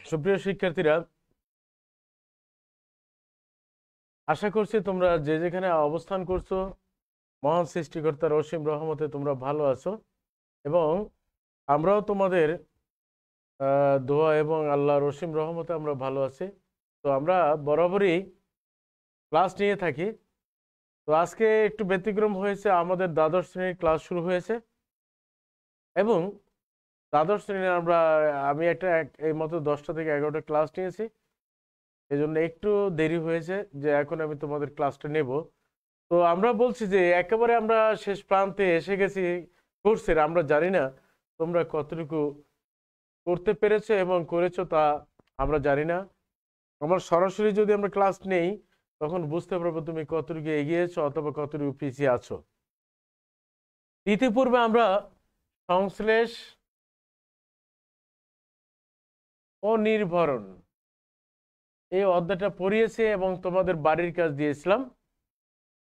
সুপ্রিয় শিক্ষার্থীরা, আশা করছি তোমরা যে যেখানে অবস্থান করছো মহান সৃষ্টিকর্তার অসীম রহমতে তোমরা ভালো আছো এবং আমরাও তোমাদের দোয়া এবং আল্লাহর অসীম রহমতে আমরা ভালো আছি। তো আমরা বরাবরই ক্লাস নিয়ে থাকি। তো আজকে একটু ব্যতিক্রম হয়েছে, আমাদের দ্বাদশ শ্রেণীর ক্লাস শুরু হয়েছে এবং দ্বাদশ শ্রেণীর আমি এই মতো 10টা থেকে 11টা ক্লাস নিয়েছি। এই জন্য একটু দেরি হয়েছে যে এখন আমি তোমাদের ক্লাসটা নেব। তো আমরা বলছি যে একেবারে আমরা শেষ প্রান্তে এসে গেছি কোর্সের। আমরা জানি না তোমরা কতটুকু করতে পেরেছো এবং করেছো তা আমরা জানি না। আমার সরাসরি যদি আমরা ক্লাস নেই তখন বুঝতে পারবো তুমি কতটুকু এগিয়েছো অথবা কতটুকু পিছিয়ে আছো। ইতিপূর্বে আমরা সংশ্লেষ ও নির্ভরণ এই অধ্যায়টা পড়িয়েছি এবং তোমাদের বাড়ির কাজ দিয়েছিলাম।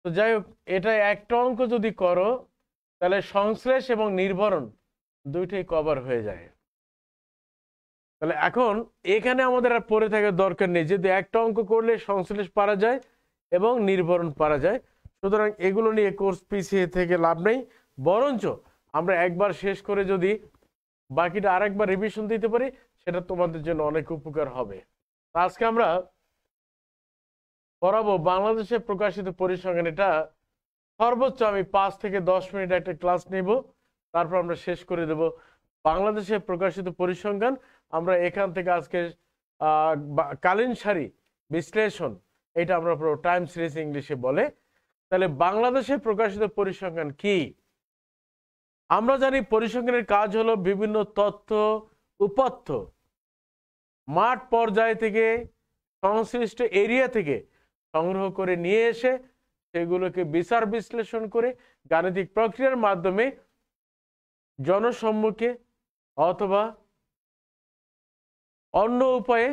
তো যাই হোক, এটা একটা অঙ্ক যদি করো তাহলে সংশ্লেষ এবং নির্ভরণ দুইটাই কভার হয়ে যায়। তাহলে এখন এখানে আমাদের আর পড়ে থাকার দরকার নেই, যদি একটা অঙ্ক করলে সংশ্লেষ পারা যায় এবং নির্ভরণ পারা যায়। সুতরাং এগুলো নিয়ে কোর্স পিছিয়ে থেকে লাভ নেই, বরঞ্চ আমরা একবার শেষ করে যদি বাকিটা আরেকবার রিভিশন দিতে পারি সেটা তোমাদের জন্য অনেক উপকার হবে। আজকে আমরা পড়াবো বাংলাদেশে প্রকাশিত পরিসংখ্যান। এটা সর্বোচ্চ আমি 5 থেকে 10 মিনিট একটা ক্লাস নেব, তারপর আমরা শেষ করে দেব বাংলাদেশে প্রকাশিত পরিসংখ্যান। আমরা এখান থেকে আজকে কালীন সারি বিশ্লেষণ, এটা আমরা পুরো টাইম সিরিজ ইংলিশে বলে। তাহলে বাংলাদেশে প্রকাশিত পরিসংখ্যান কি? আমরা জানি পরিসংখ্যানের কাজ হলো বিভিন্ন তথ্য উপাত্ত মাঠ পর্যায় থেকে সংশ্লিষ্ট এরিয়া থেকে সংগ্রহ করে নিয়ে এসে সেগুলোকে বিচার বিশ্লেষণ করে গাণিতিক প্রক্রিয়ার মাধ্যমে জনসম্মুখে অথবা অন্য উপায়ে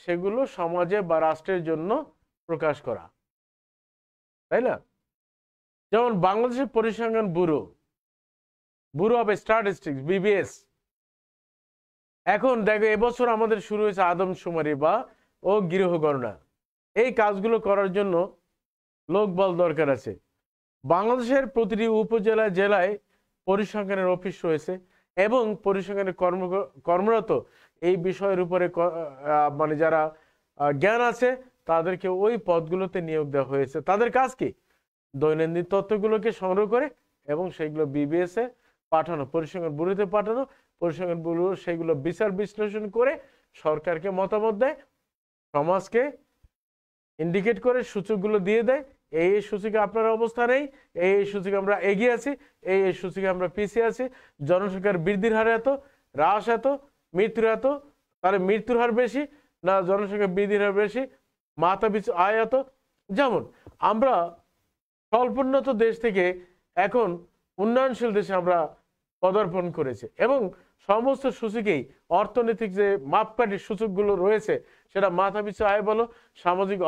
সেগুলো সমাজে বা রাষ্ট্রের জন্য প্রকাশ করা, তাই না? যেমন বাংলাদেশের পরিসংখ্যান ব্যুরো অফ স্ট্যাটিস্টিক্স, বিবিএস। এখন দেখো, এবছর আমাদের শুরু হয়েছে আদমশুমারি ও গৃহ গণনা। এই কাজগুলো করার জন্য লোকবল দরকার আছে। বাংলাদেশের প্রতিটি উপজেলা জেলায় পরিসংখ্যানের অফিস রয়েছে এবং পরিসংখ্যানের কর্মরত এই বিষয়ের উপরে মানে যারা জ্ঞান আছে তাদেরকে ওই পদগুলোতে নিয়োগ দেওয়া হয়েছে। তাদের কাজ কি? দৈনন্দিন তথ্যগুলোকে সংগ্রহ করে এবং সেইগুলো বিবিএস এ পাঠানো, পরিসংখ্যান ব্যুরোতে পাঠানো। পরিসংখ্যান ব্যুরো সেগুলো বিচার বিশ্লেষণ করে সরকারকে মতামত দেয়, সমাজকে ইন্ডিকেট করে সূচকগুলো দিয়ে দেয়, এই সূচকে আপনার অবস্থা নেই, এই সূচকে আমরা এগিয়ে আছি, এই সূচকে আমরা পিছিয়ে আছি। জনসংখ্যার বৃদ্ধির হার এত, হ্রাস এত, মৃত্যুর এত, তাহলে মৃত্যুর হার বেশি না জনসংখ্যা বৃদ্ধির হার বেশি, মাথাপিছু আয় এত। যেমন আমরা স্বল্পোন্নত দেশ থেকে এখন উন্নয়নশীল দেশে আমরা পদার্পণ করেছে এবং সমস্ত সূচকেই অর্থনৈতিক যে মাপকাঠির সূচকগুলো রয়েছে, সেটা মাথাপিছু আয় বলো, সামাজিক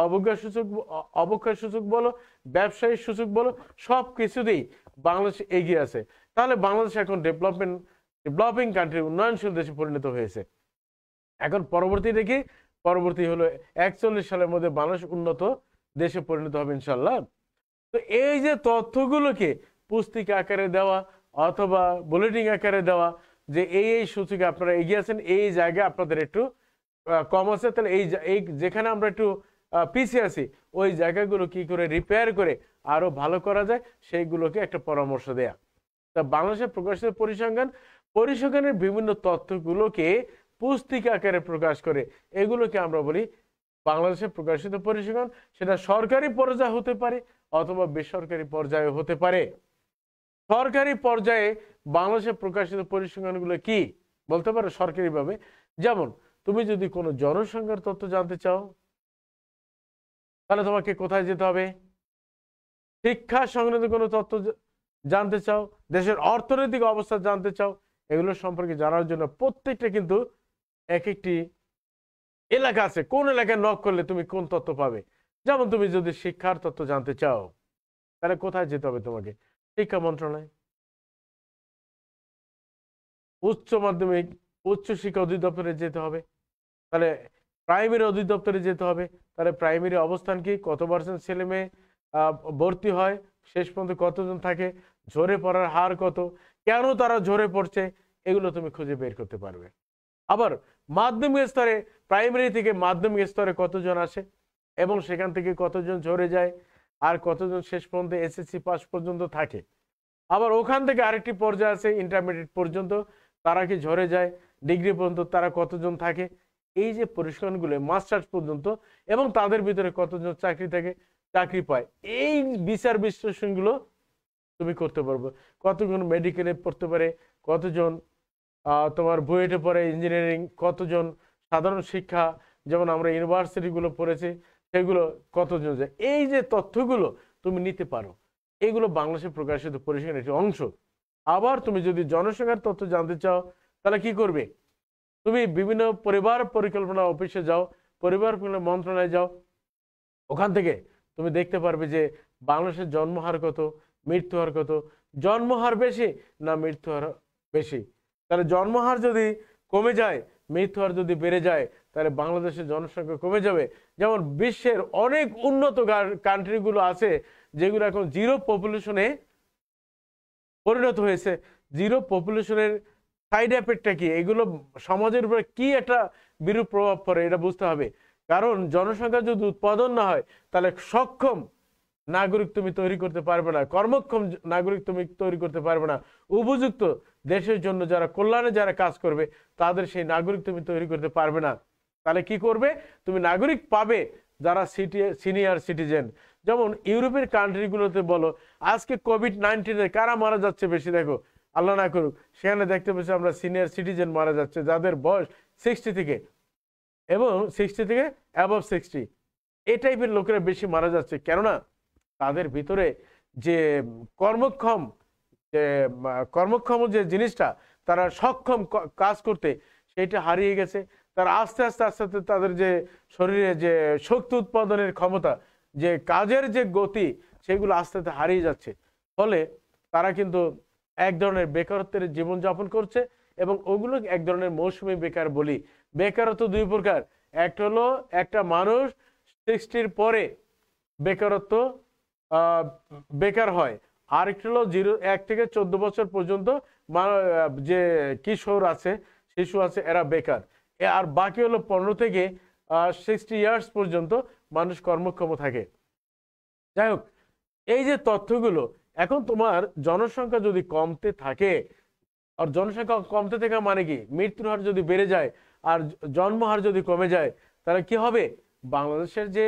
অবক্ষয় সূচক বলো, ব্যবসায়িক সূচক বলো, সব কিছুতেই বাংলাদেশ এগিয়ে আছে। তাহলে বাংলাদেশ এখন ডেভেলপিং কান্ট্রি, উন্নয়নশীল দেশে পরিণত হয়েছে। এখন পরবর্তী হলো 41 সালের মধ্যে বাংলাদেশ উন্নত দেশে পরিণত হবে ইনশাল্লাহ। তো এই যে তথ্যগুলোকে পুস্তিকা আকারে দেওয়া অথবা বুলেটিন আকারে দেওয়া যে এই সূচকে আপনারা এগিয়ে আছেন, এই জায়গায় আপনাদের একটু কম আছে, তাহলে এই যেখানে আমরা একটু পিছিয়ে আছি ওই জায়গাগুলো কি করে রিপেয়ার করে আরো ভালো করা যায় সেইগুলোকে একটা পরামর্শ দেয়া। তা বাংলাদেশে প্রকাশিত পরিসংখ্যানের বিভিন্ন তথ্যগুলোকে পুস্তিকা আকারে প্রকাশ করে, এগুলোকে আমরা বলি বাংলাদেশে প্রকাশিত পরিসংখ্যান। সেটা সরকারি পর্যায়ে হতে পারে অথবা বেসরকারি পর্যায়ে হতে পারে। সরকারি পর্যায়ে বাংলাদেশে প্রকাশিত পরিসংখ্যানগুলো কি বলতে পারো সরকারিভাবে? যেমন তুমি যদি কোনো জনসংখ্যার তথ্য জানতে চাও তাহলে তোমাকে কোথায় যেতে হবে? শিক্ষা সংক্রান্ত কোনো তথ্য জানতে চাও, দেশের অর্থনৈতিক অবস্থা জানতে চাও, এগুলো সম্পর্কে জানার জন্য প্রত্যেকটা কিন্তু এক একটি এলাকা আছে, কোন এলাকায় নক করলে তুমি কোন তথ্য পাবে। যেমন তুমি যদি শিক্ষার তথ্য জানতে চাও তাহলে কোথায় যেতে হবে তোমাকে? শিক্ষা মন্ত্রণালয়, উচ্চ মাধ্যমিক উচ্চ শিক্ষা অধিদপ্তরে যেতে হবে, তাহলে প্রাইমারি অধিদপ্তরে যেতে হবে। তাহলে প্রাইমারি অবস্থান কি, কত পার্সেন্ট ছেলে মেয়ে ভর্তি হয়, শেষ পর্যন্ত কতজন থাকে, ঝরে পড়ার হার কত, কেন তারা ঝরে পড়ছে, এগুলো তুমি খুঁজে বের করতে পারবে। আবার মাধ্যমিক স্তরে, প্রাইমারি থেকে মাধ্যমিক স্তরে কতজন আসে এবং সেখান থেকে কতজন ঝরে যায়, আর কতজন শেষ পর্যন্ত এসএসসি পাস পর্যন্ত থাকে। আবার ওখান থেকে আরেকটি পর্যায়ে আছে ইন্টারমিডিয়েট পর্যন্ত, তারা কি ঝরে যায়, ডিগ্রি পর্যন্ত তারা কতজন থাকে, এই যে পরিসংখ্যানগুলো মাস্টার্স পর্যন্ত, এবং তাদের ভিতরে কতজন চাকরি থাকে, চাকরি পায়, এই বিচার বিশ্লেষণগুলো তুমি করতে পারবে। কতজন মেডিকেলে পড়তে পারে, কতজন তোমার বুয়েটে পড়ে ইঞ্জিনিয়ারিং, কতজন সাধারণ শিক্ষা যেমন আমরা ইউনিভার্সিটিগুলো পড়েছি সেগুলো কতজন যায়, এই যে তথ্যগুলো তুমি নিতে পারো, এগুলো বাংলাদেশে প্রকাশিত পরিসংখ্যানের একটি অংশ। আবার তুমি যদি জনসংখ্যার তথ্য জানতে চাও তাহলে কি করবে, তুমি বিভিন্ন পরিবার পরিকল্পনা অফিসে যাও, পরিবার মন্ত্রণালয়ে যাও, ওখান থেকে তুমি দেখতে পারবে যে বাংলাদেশের জন্মহার কত, মৃত্যু হার কত, জন্মহার বেশি না মৃত্যু হার বেশি। তাহলে জন্মহার যদি কমে যায়, মৃত্যু হার যদি বেড়ে যায়, তাহলে বাংলাদেশের জনসংখ্যা কমে যাবে। যেমন বিশ্বের অনেক উন্নত কান্ট্রিগুলো আছে যেগুলো এখন জিরো পপুলেশনে পরিণত হয়েছে। জিরো পপুলেশনের সাইড এফেক্টটা কি, এগুলো সমাজের উপরে কি একটা বিরূপ প্রভাব পড়ে এটা বুঝতে হবে। কারণ জনসংখ্যা যদি উৎপাদন না হয় তাহলে সক্ষম নাগরিক তুমি তৈরি করতে পারবে না, কর্মক্ষম নাগরিক তুমি তৈরি করতে পারবে না, উপযুক্ত দেশের জন্য যারা কল্যাণে যারা কাজ করবে তাদের সেই নাগরিক তুমি তৈরি করতে পারবে না। তাহলে কি করবে, তুমি নাগরিক পাবে যারা সিনিয়র সিটিজেন। যেমন ইউরোপের কান্ট্রিগুলোতে বলো, আজকে কোভিড-19 কারা মারা যাচ্ছে বেশি, দেখো আল্লাহ না করুক, সেখানে দেখতে পাচ্ছি আমরা সিনিয়র সিটিজেন মারা যাচ্ছে যাদের বয়স 60 থেকে এবং 60 থেকে অ্যাবভ 60, এই টাইপের লোকেরা বেশি মারা যাচ্ছে। কেননা তাদের ভিতরে যে কর্মক্ষম যে জিনিসটা, তারা সক্ষম কাজ করতে, সেইটা হারিয়ে গেছে। তারা আস্তে আস্তে আস্তে আস্তে তাদের যে শরীরে যে শক্তি উৎপাদনের ক্ষমতা, যে কাজের যে গতি, সেগুলো আস্তে আস্তে হারিয়ে যাচ্ছে। ফলে তারা কিন্তু এক ধরনের বেকারত্বের জীবনযাপন করছে, এবং ওগুলো এক ধরনের মৌসুমী বেকার বলি। বেকারত্ব দুই প্রকার, একটা হলো একটা মানুষ 60-র পরে বেকারত্ব বেকার হয়, আরেকটা হলো 1 থেকে 14 বছর পর্যন্ত যে কিশোর আছে, শিশু আছে, এরা বেকার। আর বাকি হলো 15 থেকে 60 ইয়ার্স পর্যন্ত মানুষ কর্মক্ষম থাকে। যাই হোক, এই যে তথ্যগুলো, এখন তোমার জনসংখ্যা যদি কমতে থাকে, আর জনসংখ্যা কমতে থাকা মানে কি, মৃত্যুর হার যদি বেড়ে যায় আর জন্মহার যদি কমে যায়, তাহলে কি হবে, বাংলাদেশের যে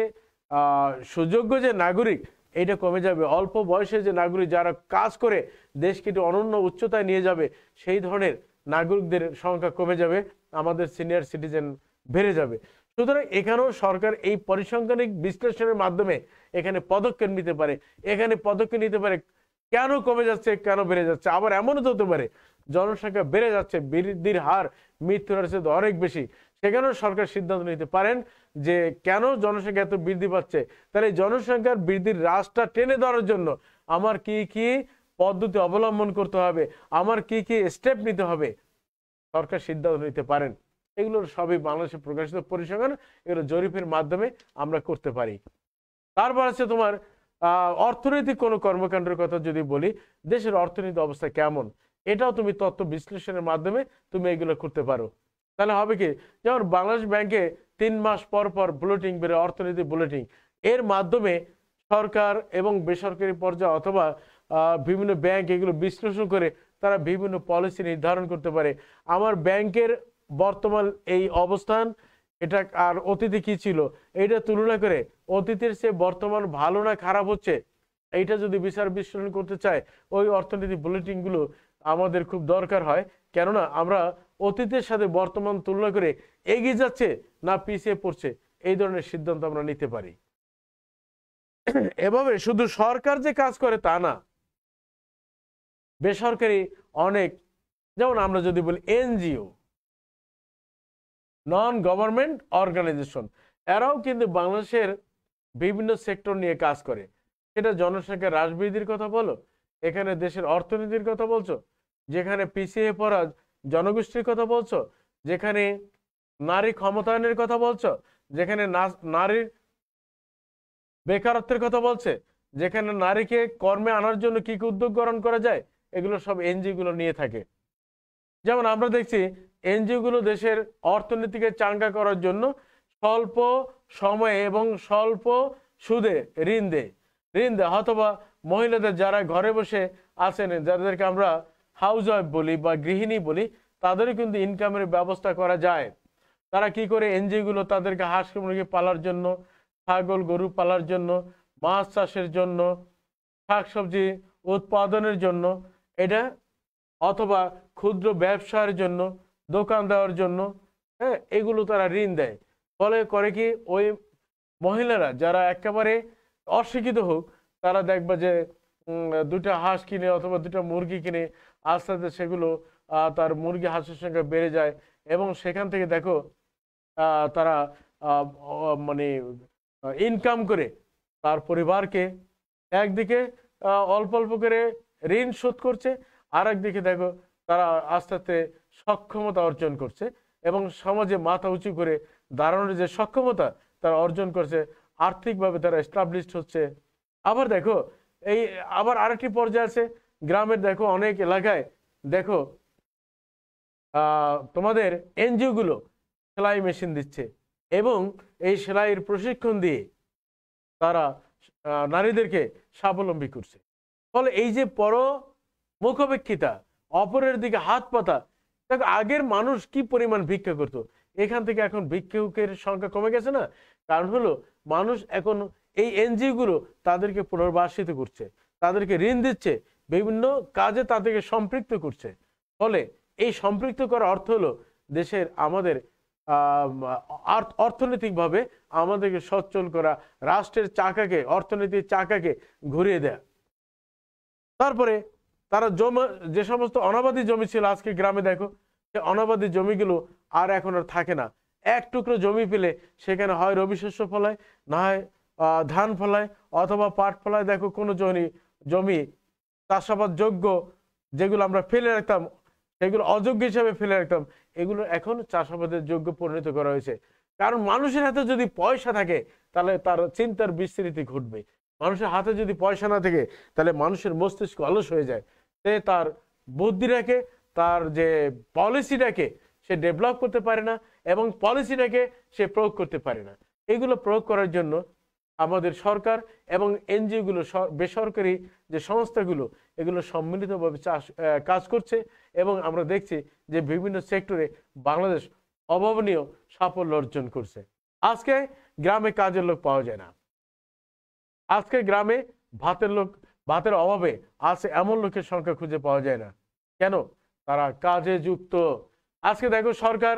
সুযোগ্য যে নাগরিক এটা কমে যাবে। অল্প বয়সে যে নাগরিক যারা কাজ করে দেশকে একটু অনন্য উচ্চতায় নিয়ে যাবে, সেই ধরনের নাগরিকদের সংখ্যা কমে যাবে, আমাদের সিনিয়র সিটিজেন বেড়ে যাবে। সুতরাং এখানেও সরকার এই পরিসংখ্যানিক বিশ্লেষণের মাধ্যমে এখানে পদক্ষেপ নিতে পারে। এখানে পদক্ষেপ নিতে পারে কেন কমে যাচ্ছে, কেন বেড়ে যাচ্ছে। আবার এমনও তো হতে পারে জনসংখ্যা বেড়ে যাচ্ছে, বৃদ্ধির হার মৃত্যুর হার চেয়ে অনেক বেশি, সেখানেও সরকার সিদ্ধান্ত নিতে পারেন যে কেন জনসংখ্যা এত বৃদ্ধি পাচ্ছে, তাহলে জনসংখ্যার বৃদ্ধির হ্রাসটা টেনে ধরার জন্য আমার কি কি পদ্ধতি অবলম্বন করতে হবে, আমার কি কি স্টেপ নিতে হবে, সরকার সিদ্ধান্ত নিতে পারেন। এগুলো সবই বাংলাদেশে প্রকাশিত পরিসংখ্যান, এগুলো জরিপের মাধ্যমে আমরা করতে পারি। তারপর আছে তোমার অর্থনৈতিক কোনো কর্মকাণ্ডের কথা যদি বলি, দেশের অর্থনৈতিক অবস্থা কেমন, এটাও তুমি তথ্য বিশ্লেষণের মাধ্যমে তুমি এগুলো করতে পারো। তাহলে হবে কি, যেমন বাংলাদেশ ব্যাংকে 3 মাস পর পর বুলেটিন বেরোয়, অর্থনৈতিক বুলেটিন, এর মাধ্যমে সরকার এবং বেসরকারি পর্যায়ে অথবা বিভিন্ন ব্যাংক এগুলো বিশ্লেষণ করে তারা বিভিন্ন পলিসি নির্ধারণ করতে পারে। আমার ব্যাংকের বর্তমান এই অবস্থান, এটা আর অতীতে কি ছিল, এইটা তুলনা করে অতীতের চেয়ে বর্তমান ভালো না খারাপ হচ্ছে, এইটা যদি বিচার বিশ্লেষণ করতে চায়, ওই অর্থনৈতিক বুলেটিনগুলো আমাদের খুব দরকার হয়। কেননা আমরা অতীতের সাথে বর্তমান তুলনা করে এগিয়ে যাচ্ছে না পিছিয়ে পড়ছে, এই ধরনের সিদ্ধান্ত আমরা নিতে পারি। এভাবে শুধু সরকার যে কাজ করে তা না, বেসরকারি অনেক, যেমন আমরা যদি বলি এনজিও, নন গভর্নমেন্ট অর্গানাইজেশন, এরাও কিন্তু বাংলাদেশের বিভিন্ন সেক্টর নিয়ে কাজ করে। সেটা জনসংখ্যা হ্রাস বৃদ্ধির কথা বলো, এখানে দেশের অর্থনীতির কথা বলছো, যেখানে পিছিয়ে পড়া জনগোষ্ঠীর কথা বলছো, যেখানে নারী ক্ষমতায়নের কথা বলছো, যেখানে নারীর বেকারত্বের কথা বলছে, যেখানে নারীকে কর্মে আনার জন্য কি কি উদ্যোগ গ্রহণ করা যায়, এগুলো সব এনজিও গুলো নিয়ে থাকে। যেমন আমরা দেখছি এনজিও গুলো দেশের অর্থনীতিকে চাঙ্গা করার জন্য স্বল্প সময়ে এবং স্বল্প সুদে ঋণ দেয় অথবা মহিলাদের যারা ঘরে বসে আছেন, যাদেরকে আমরা হাউস ওয়াইফ বলি বা গৃহিণী বলি, তাদেরও কিন্তু ইনকামের ব্যবস্থা করা যায়। তারা কি করে, এনজিও গুলো তাদেরকে হাঁস মুরগি পালার জন্য, ছাগল গরু পালার জন্য, মাছ চাষের জন্য, শাকসবজি উৎপাদনের জন্য, এটা অথবা ক্ষুদ্র ব্যবসার জন্য, দোকান দেওয়ার জন্য, হ্যাঁ, এগুলো তারা ঋণ দেয়। ফলে করে কি, ওই মহিলারা যারা একেবারে অশিক্ষিত হোক, তারা দেখবে যে দুটা হাঁস কিনে অথবা দুটা মুরগি কিনে আস্তে আস্তে সেগুলো তার মুরগি হাঁসের সংখ্যা বেড়ে যায়, এবং সেখান থেকে দেখো তারা মানে ইনকাম করে তার পরিবারকে একদিকে অল্প অল্প করে ঋণ শোধ করছে, আর একদিকে দেখো তারা আস্তে আস্তে সক্ষমতা অর্জন করছে এবং সমাজে মাথা উঁচু করে দাঁড়ানোর যে সক্ষমতা তারা অর্জন করছে, আর্থিকভাবে তারা এস্টাবলিশড হচ্ছে। আবার দেখো এই আবার আরেকটি পর্যায়ে আছে গ্রামের, দেখো অনেক এলাকায় দেখো তোমাদের এনজিও গুলো সেলাই মেশিন দিচ্ছে এবং এই সেলাইয়ের প্রশিক্ষণ দিয়ে তারা নারীদেরকে স্বাবলম্বী করছে। ফলে এই যে মুখাপেক্ষিতা, অপরের দিকে হাত পাতা, দেখো আগের মানুষ কি পরিমাণ ভিক্ষা করতো, এখান থেকে এখন ভিক্ষুকের সংখ্যা কমে গেছে না? কারণ হলো মানুষ এখন এই এনজিও গুলো তাদেরকে পুনর্বাসিত করছে, তাদেরকে ঋণ দিচ্ছে, বিভিন্ন কাজে তাদেরকে সম্পৃক্ত করছে। ফলে এই সম্পৃক্ত করার অর্থ হলো দেশের আমাদের অর্থনৈতিকভাবে আমাদেরকে সচ্ছল করা, রাষ্ট্রের চাকাকে, অর্থনীতির চাকাকে ঘুরিয়ে দেয়া। তারপরে তারা যে সমস্ত অনাবাদি জমি ছিল, আজকে গ্রামে দেখো সে অনাবাদি জমিগুলো আর এখন আর থাকে না। এক টুকরো জমি পেলে সেখানে হয় রবি শস্য ফলায়, না হয় ধান ফলায় অথবা পাট ফলায়। দেখো কোনো জমি চাষাবাদ যোগ্য যেগুলো আমরা ফেলে রাখতাম, সেগুলো অযোগ্য হিসাবে ফেলে রাখতাম, এগুলো এখন চাষাবাদের যোগ্য পরিণত করা হয়েছে। কারণ মানুষের হাতে যদি পয়সা থাকে তাহলে তার চিন্তার বিস্তৃতি ঘটবে। মানুষের হাতে যদি পয়সা না থাকে তাহলে মানুষের মস্তিষ্ক অলস হয়ে যায়, সে তার বুদ্ধিটাকে, তার যে পলিসিটাকে সে ডেভেলপ করতে পারে না এবং পলিসিটাকে সে প্রয়োগ করতে পারে না। এগুলো প্রয়োগ করার জন্য আমাদের সরকার এবং এনজিও গুলো, বেসরকারি যে সংস্থাগুলো, এগুলো সম্মিলিতভাবে কাজ করছে এবং আমরা দেখছি যে বিভিন্ন সেক্টরে বাংলাদেশ অভাবনীয় সাফল্য অর্জন করছে। আজকে গ্রামে কাজের লোক পাওয়া যায় না, আজকে গ্রামে ভাতের অভাবে আছে এমন লোকের সংখ্যা খুঁজে পাওয়া যায় না। কেন? তারা কাজে যুক্ত। আজকে দেখো সরকার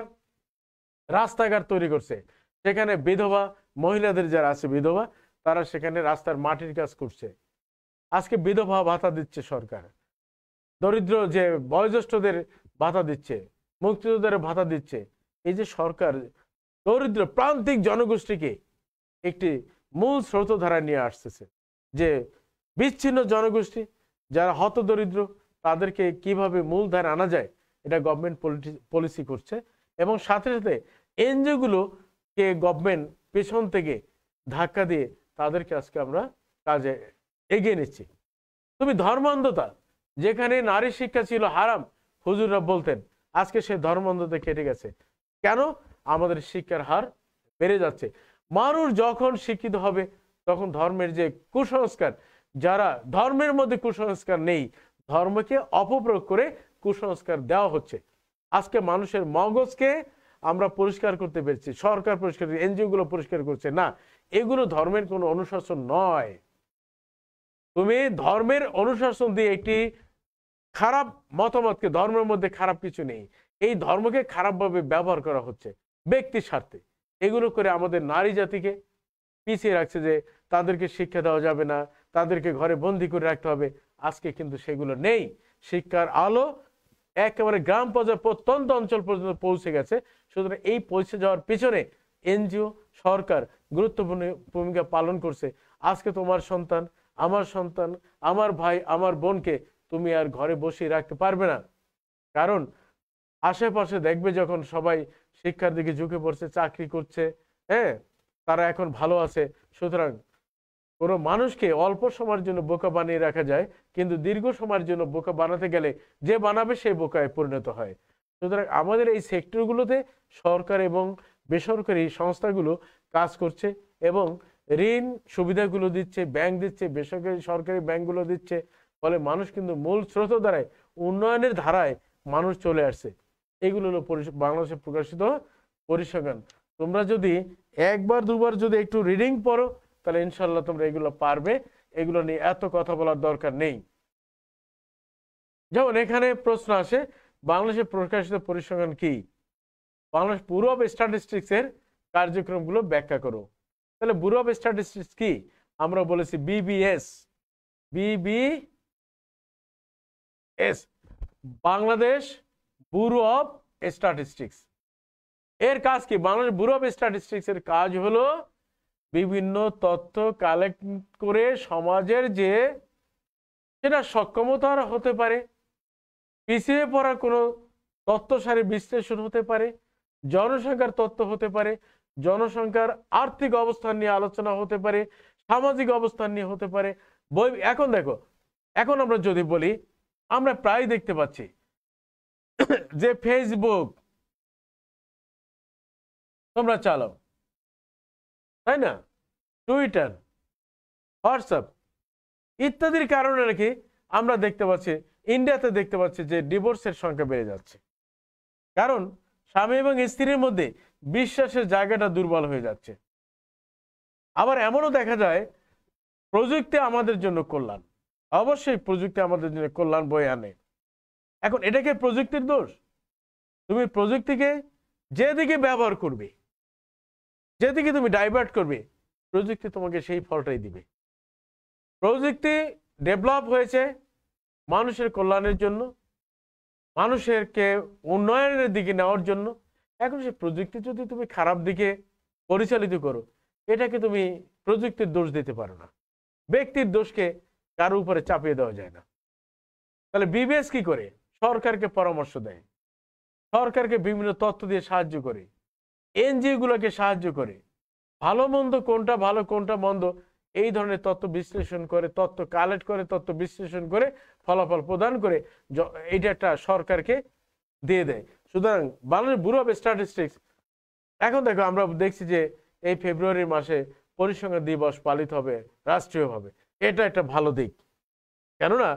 রাস্তাঘাট তৈরি করছে, সেখানে বিধবা মহিলাদের যারা আছে বিধবা, তারা সেখানে রাস্তার মাটির কাজ করছে। আজকে বিধবা ভাতা দিচ্ছে সরকার, দরিদ্র যে বয়োজ্যেষ্ঠদের ভাতা দিচ্ছে, মুক্তিযোদ্ধাদের ভাতা দিচ্ছে। এই যে সরকার দরিদ্র প্রান্তিক জনগোষ্ঠীকে একটি মূল স্রোতধারা নিয়ে আসতেছে, যে বিচ্ছিন্ন জনগোষ্ঠী যারা হতদরিদ্র তাদেরকে কিভাবে মূলধারা আনা যায়, এটা গভর্নমেন্ট পলিসি করছে। এবং সাথে সাথে এনজিও গুলোকে গভর্নমেন্ট পেছন থেকে ধাক্কা দিয়ে তাদেরকে আজকে আমরা কাজে এগিয়ে নিচ্ছি। তুমি ধর্মান্ধতা, যেখানে নারী শিক্ষা ছিল হারাম, হুজুররা বলতেন, আজকে সে ধর্মান্ধতা কেটে গেছে। কেন? আমাদের শিক্ষার হার বেড়ে যাচ্ছে। মানুষ যখন শিক্ষিত হবে তখন ধর্মের যে কুসংস্কার, যারা ধর্মের মধ্যে কুসংস্কার নেই, ধর্মকে অপপ্রয়োগ করে কুসংস্কার দেওয়া হচ্ছে। আজকে মানুষের মগজকে আমরা পরিষ্কার করতে পেরেছি, সরকার পরিষ্কার, এনজিও গুলো পরিষ্কার করছে না। এগুলো ধর্মের কোনো অনুশাসন নয়। তুমি ধর্মের অনুশাসন দিয়ে একটি খারাপ মতামতকে, ধর্মের মধ্যে খারাপ কিছু নেই, এই ধর্মকে খারাপভাবে ব্যবহার করা হচ্ছে ব্যক্তি স্বার্থে। এগুলো করে আমাদের নারী জাতিকে পিছিয়ে রাখছে, যে তাদেরকে শিক্ষা দেওয়া যাবে না, তাদেরকে ঘরে বন্দি করে রাখতে হবে। আজকে কিন্তু সেগুলো নেই। শিক্ষার আলো একেবারে গ্রাম পর্যায়ে প্রত্যন্ত অঞ্চল পর্যন্ত পৌঁছে গেছে। সুতরাং এই পৌঁছে যাওয়ার পিছনে এনজিও, সরকার গুরুত্বপূর্ণ ভূমিকা পালন করছে। আজকে তোমার সন্তান, আমার ভাই, আমার বোনকে তুমি আর ঘরে বসিয়ে রাখতে পারবে না। কারণ আশেপাশে দেখবে যখন সবাই শিক্ষার দিকে ঝুঁকে পড়ছে, চাকরি করছে, হ্যাঁ, তারা এখন ভালো আছে। সুতরাং কোনো মানুষকে অল্প সময়ের জন্য বোকা বানিয়ে রাখা যায়, কিন্তু দীর্ঘ সময়ের জন্য বোকা বানাতে গেলে যে বানাবে সেই বোকায় পরিণত হয়। সুতরাং আমাদের এই সেক্টরগুলোতে সরকার এবং বেসরকারি সংস্থাগুলো কাজ করছে এবং ঋণ সুবিধাগুলো দিচ্ছে, ব্যাংক দিচ্ছে, বেসরকারি সরকারি ব্যাংকগুলো দিচ্ছে। ফলে মানুষ কিন্তু মূল স্রোত দ্বারায় উন্নয়নের ধারায় মানুষ চলে আসছে। এগুলো হলো বাংলাদেশে প্রকাশিত পরিসংখ্যান। তোমরা যদি একবার দুবার যদি একটু রিডিং পড়ো তাহলে ইনশাল্লাহ তোমরা এগুলো পারবে। এগুলো নিয়ে এত কথা বলার দরকার নেই। যেমন এখানে প্রশ্ন আসে, বাংলাদেশে প্রকাশিত পরিসংখ্যান কি? বাংলাদেশ ব্যুরো অফ স্ট্যাটিস্টিক্স এর কার্যক্রমগুলো ব্যাখ্যা করো। তাহলে ব্যুরো অফ স্ট্যাটিস্টিক্স কি? আমরা বলেছি BBS. BBS Bangladesh bureau of statistics এর কাজ কি? বাংলাদেশ ব্যুরো অফ স্ট্যাটিস্টিক্স এর কাজ হলো বিভিন্ন তথ্য কালেক্ট করে সমাজের যে সেটা সক্ষমতার হতে পারে, পিছিয়ে পড়া কোনো তথ্য সারি বিশ্লেষণ হতে পারে, জনসংখ্যার তথ্য হতে পারে, জনসংখ্যার আর্থিক অবস্থান নিয়ে আলোচনা হতে পারে, সামাজিক অবস্থান নিয়ে হতে পারে। এখন দেখো, এখন আমরা যদি বলি, আমরা প্রায় দেখতে পাচ্ছি যে ফেসবুক তোমরা চালাও, তাই না, টুইটার, হোয়াটসঅ্যাপ ইত্যাদির কারণে নাকি আমরা দেখতে পাচ্ছি ইন্ডিয়াতে দেখতে পাচ্ছি যে ডিভোর্সের সংখ্যা বেড়ে যাচ্ছে। কারণ স্বামী এবং স্ত্রীর মধ্যে বিশ্বাসের জায়গাটা দুর্বল হয়ে যাচ্ছে। আবার এমনও দেখা যায় প্রযুক্তি আমাদের জন্য কল্যাণ, অবশ্যই প্রযুক্তি আমাদের জন্য কল্যাণ বয়ে আনে। এখন এটাকে প্রযুক্তির দোষ? তুমি প্রযুক্তিকে যেদিকে ব্যবহার করবে, যেদিকে তুমি ডাইভার্ট করবে, প্রযুক্তি তোমাকে সেই ফলটাই দিবে। প্রযুক্তি ডেভেলপ হয়েছে মানুষের কল্যাণের জন্য, মানুষেরকে উন্নয়নের দিকে নেওয়ার জন্য। এখন সেই প্রযুক্তি যদি তুমি খারাপ দিকে পরিচালিত করো, এটাকে তুমি প্রযুক্তির দোষ দিতে পারো না। ব্যক্তির দোষকে কারো উপরে চাপিয়ে দেওয়া যায় না। তাহলে বিবিএস কি করে? সরকারকে পরামর্শ দেয়, সরকারকে বিভিন্ন তথ্য দিয়ে সাহায্য করে, এনজিও গুলোকে সাহায্য করে, ভালো মন্দ কোনটা ভালো কোনটা মন্দ এই ধরনের তথ্য বিশ্লেষণ করে, তথ্য কালেক্ট করে, তথ্য বিশ্লেষণ করে ফলাফল প্রদান করে এইটা একটা সরকারকে দিয়ে দেয়। সুতরাং বাংলাদেশ ব্যুরো অফ স্ট্যাটিস্টিক্স, এখন দেখো আমরা দেখছি যে এই ফেব্রুয়ারি মাসে পরিসংখ্যান দিবস পালিত হবে রাষ্ট্রীয়ভাবে। এটা একটা ভালো দিক। কেননা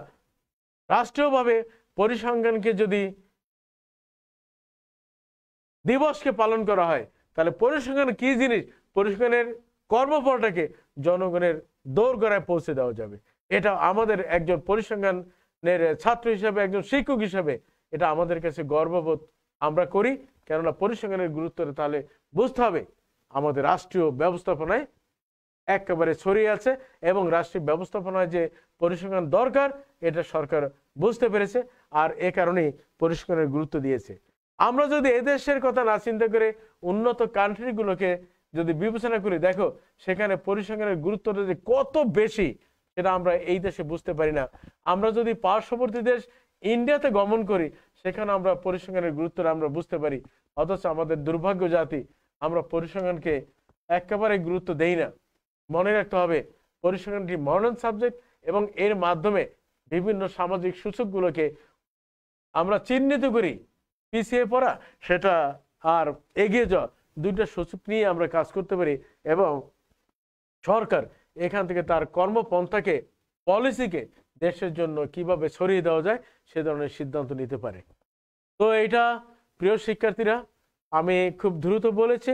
রাষ্ট্রীয়ভাবে পরিসংখ্যানকে যদি দিবসকে পালন করা হয় তাহলে পরিসংখ্যান কি জিনিস, পরিসংখ্যানের কর্মফলটাকে জনগণের দোরগোড়ায় পৌঁছে দেওয়া যাবে। এটা আমাদের একজন পরিসংখ্যানের ছাত্র হিসাবে, একজন শিক্ষক হিসাবে এটা আমাদের কাছে গর্ববোধ আমরা করি। কেননা পরিসংখ্যানের গুরুত্বটা তাহলে বুঝতে হবে আমাদের রাষ্ট্রীয় ব্যবস্থাপনায় একেবারে ছড়িয়ে আছে, এবং রাষ্ট্রীয় ব্যবস্থাপনায় যে পরিসংখ্যান দরকার এটা সরকার বুঝতে পেরেছে, আর এ কারণেই পরিসংখ্যানের গুরুত্ব দিয়েছে। আমরা যদি এদেশের কথা না চিন্তা করে উন্নত কান্ট্রিগুলোকে যদি বিবেচনা করি, দেখো সেখানে পরিসংখ্যানের গুরুত্বটা যে কত বেশি সেটা আমরা এই দেশে বুঝতে পারি না। আমরা যদি পার্শ্ববর্তী দেশ ইন্ডিয়াতে গমন করি, সেখানে আমরা পরিসংখ্যানের গুরুত্বটা আমরা বুঝতে পারি। অথচ আমাদের দুর্ভাগ্য জাতি, আমরা পরিসংখ্যানকে একেবারে গুরুত্ব দেই না। মনে রাখতে হবে পরিসংখ্যানটি মডার্ন সাবজেক্ট, এবং এর মাধ্যমে বিভিন্ন সামাজিক সূচকগুলোকে আমরা চিহ্নিত করি। পিছিয়ে পড়া সেটা আর এগিয়ে যাওয়া, দুইটা সূচক নিয়ে আমরা কাজ করতে পারি, এবং সরকার এখান থেকে তার কর্মপন্থাকে, পলিসিকে দেশের জন্য কিভাবে ছড়িয়ে দেওয়া যায় সে ধরনের সিদ্ধান্ত নিতে পারে। তো এটা প্রিয় শিক্ষার্থীরা আমি খুব দ্রুত বলেছি,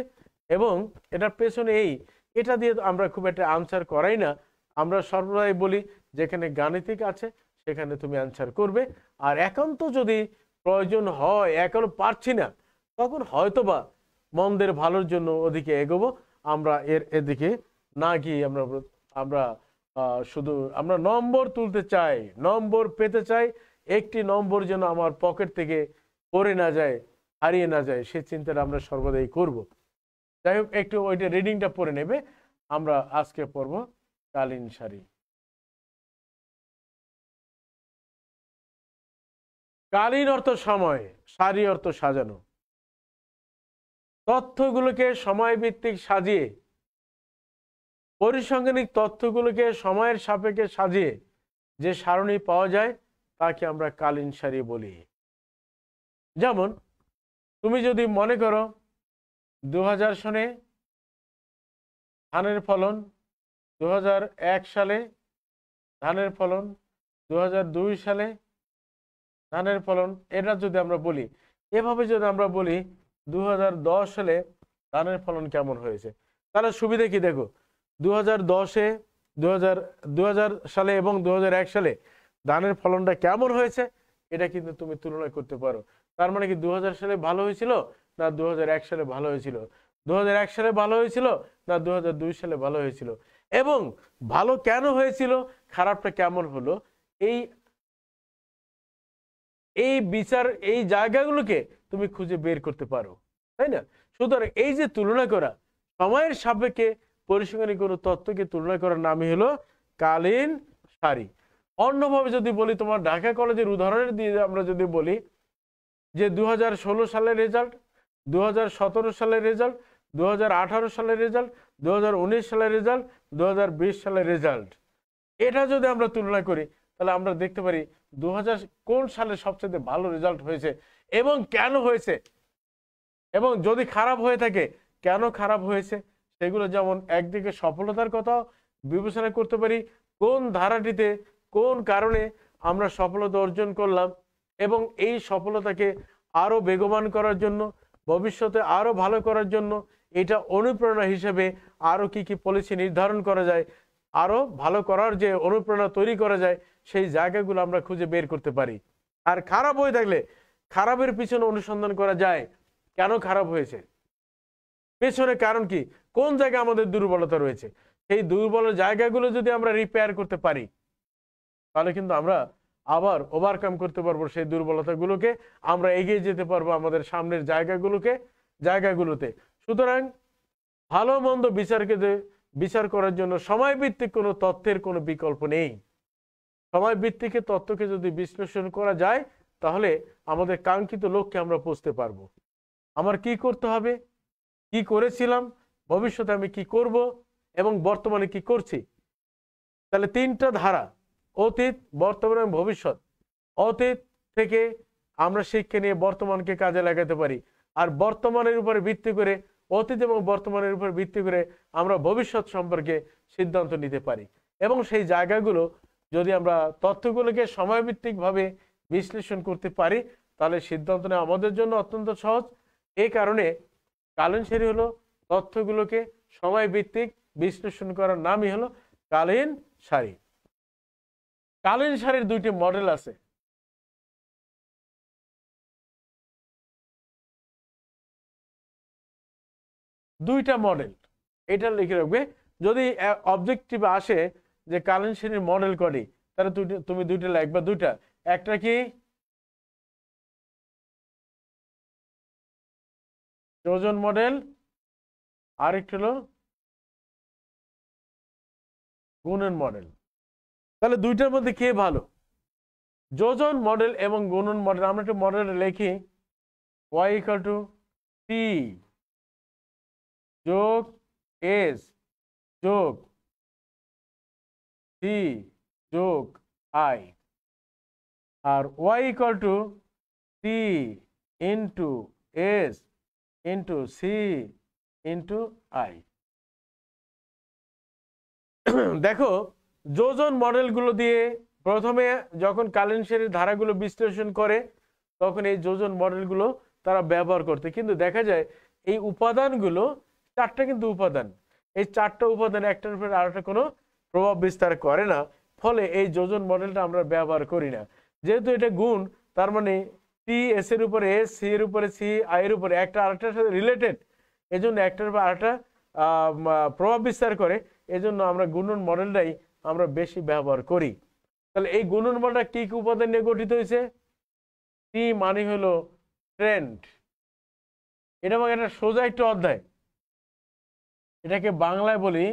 এবং এটার পেছনে এটা দিয়ে আমরা খুব একটা আনসার করাই না। আমরা সর্বদাই বলি যেখানে গাণিতিক আছে সেখানে তুমি আনসার করবে, আর একান্ত যদি প্রয়োজন হয়, এখনো পারছি না, তখন হয়তোবা মন্দের ভালোর জন্য ওদিকে এগোবো। আমরা এদিকে না গিয়ে আমরা শুধু আমরা নম্বর তুলতে চাই, নম্বর পেতে চাই, একটি নম্বর যেন আমার পকেট থেকে পড়ে না যায়, হারিয়ে না যায়, সে চিন্তাটা আমরা সর্বদাই করব। যাই হোক, একটু ওইটা রিডিংটা পড়ে নেবে। আমরা আজকে পড়ব কালীন সারি। কালীন অর্থ সময়, সারি অর্থ সাজানো। তথ্যগুলোকে সময়ভিত্তিক সাজিয়ে, পরিসংখ্যানিক তথ্যগুলোকে সময়ের সাপেক্ষে সাজিয়ে যে সারণী পাওয়া যায় তাকে আমরা কালীন সারি বলি। যেমন তুমি যদি মনে করো 2000 সনে ধানের ফলন, 2001 সালে ধানের ফলন, 2002 সালে ধানের ফলন, এটা যদি আমরা বলি, এভাবে যদি আমরা বলি 2010 সালে ধানের ফলন কেমন হয়েছে, তাহলে সুবিধা কি দেখো, 2010-এ 2000 সালে এবং 2001 সালে ধানের ফলনটা কেমন হয়েছে এটা কিন্তু তুমি তুলনা করতে পারো। তার মানে কি 2000 সালে ভালো হয়েছিল না 2001 সালে ভালো হয়েছিল, 2001 সালে ভালো হয়েছিল না 2002 সালে ভালো হয়েছিল, এবং ভালো কেন হয়েছিল, খারাপটা কেমন হলো, এই এই বিচার, এই জায়গাগুলোকে তুমি খুঁজে বের করতে পারো, তাই না? সুতরাং এই যে তুলনা করা, সময়ের সাপেক্ষে পরিসংখ্যানিক কোনো তথ্যকে তুলনা করার নামই হলো কালীন সারি। অন্যভাবে যদি বলি, তোমার ঢাকা কলেজের উদাহরণ দিয়ে আমরা যদি বলি যে 2016 সালের রেজাল্ট, 2017 সালের রেজাল্ট, 2018 সালের রেজাল্ট, 2019 সালের রেজাল্ট, 2020 সালের রেজাল্ট, এটা যদি আমরা তুলনা করি তাহলে আমরা দেখতে পারি 2000 কোন সালে সবচেয়ে ভালো রেজাল্ট হয়েছে এবং কেন হয়েছে, এবং যদি খারাপ হয়ে থাকে কেন খারাপ হয়েছে সেগুলো। যেমন একদিকে সফলতার কথা বিবেচনা করতে পারি, কোন ধারাটিতে কোন কারণে আমরা সফলতা অর্জন করলাম, এবং এই সফলতাকে আরো বেগবান করার জন্য, ভবিষ্যতে আরো ভালো করার জন্য এটা অনুপ্রেরণা হিসেবে আরো কি কি পলিসি নির্ধারণ করা যায়, আরো ভালো করার যে অনুপ্রেরণা তৈরি করা যায়, সেই জায়গাগুলো আমরা খুঁজে বের করতে পারি। আর খারাপ হয়ে থাকলে খারাপের পিছনে অনুসন্ধান করা যায়, কেন খারাপ হয়েছে, পেছনে কারণ কি, কোন জায়গায় আমাদের দুর্বলতা রয়েছে, সেই দুর্বল জায়গাগুলো যদি আমরা রিপেয়ার করতে পারি তাহলে কিন্তু আমরা আবার ওভারকাম করতে পারবো সেই দুর্বলতাগুলোকে, আমরা এগিয়ে যেতে পারবো আমাদের সামনের জায়গাগুলোতে। সুতরাং ভালো মন্দ বিচার করার জন্য সময়ভিত্তিক কোনো তথ্যের কোনো বিকল্প নেই। সময়ভিত্তিক তথ্যকে যদি বিশ্লেষণ করা যায় তাহলে আমাদের কাঙ্ক্ষিত লক্ষ্যে আমরা পৌঁছতে পারবো। আমার কি করতে হবে, কি করেছিলাম, ভবিষ্যতে আমি কি করব, এবং বর্তমানে কি করছি। তাহলে তিনটা ধারা, অতীত, বর্তমান এবং ভবিষ্যৎ। অতীত থেকে আমরা শিক্ষা নিয়ে বর্তমানকে কাজে লাগাতে পারি, আর বর্তমানের উপরে ভিত্তি করে, অতীত এবং বর্তমানের উপর ভিত্তি করে আমরা ভবিষ্যৎ সম্পর্কে সিদ্ধান্ত নিতে পারি। এবং সেই জায়গাগুলো যদি আমরা তথ্যগুলোকে সময়ভিত্তিকভাবে বিশ্লেষণ করতে পারি তাহলে সিদ্ধান্ত নেওয়া আমাদের জন্য অত্যন্ত সহজ। এই কারণে কালীন সারি হলো তথ্যগুলোকে সময়ভিত্তিক বিশ্লেষণ করার নামই হলো কালীন সারি। কালীন সারির দুইটি মডেল আছে। দুইটা মডেল, এটা লিখে রাখবে। যদি অবজেক্টিভ আসে যে কালীন সারির মডেল করি তাহলে তুমি দুইটা লিখবা। দুইটা, একটা কি যোজন মডেল, আরেকটা হলো গুণন মডেল। তাহলে দুইটার মধ্যে কে ভালো? যোজন মডেল এবং গুণন মডেল। আমরা একটা মডেল লিখি y = t যোগ s যোগ c যোগ i, আর y = t into s into c into i। দেখো, যোজন মডেলগুলো দিয়ে প্রথমে যখন কালীন সারির ধারাগুলো বিশ্লেষণ করে তখন এই যোজন মডেলগুলো তারা ব্যবহার করতে, কিন্তু দেখা যায় এই উপাদানগুলো চারটা, কিন্তু উপাদান, এই চারটা উপাদান একটার উপর আরেকটা কোনো প্রভাব বিস্তার করে না, ফলে এই যোজন মডেলটা আমরা ব্যবহার করি না। যেহেতু এটা গুণ, তার মানে টি এস এর উপরে এস, সি এর উপরে সি, আই এর উপরে একটা আরেকটার সাথে রিলেটেড, এজন্য একটার উপর আরেকটা প্রভাব বিস্তার করে, এজন্য আমরা গুণন মডেলটাই আমরা বেশি ব্যবহার করি। তাহলে এই গুণন মডেলটা কি কি উপাদান নিয়ে গঠিত হয়েছে? টি মানে হলো ট্রেন্ড, এটা মানে একটা সোজা একটা অধ্যায়, এটাকে বাংলায় বলি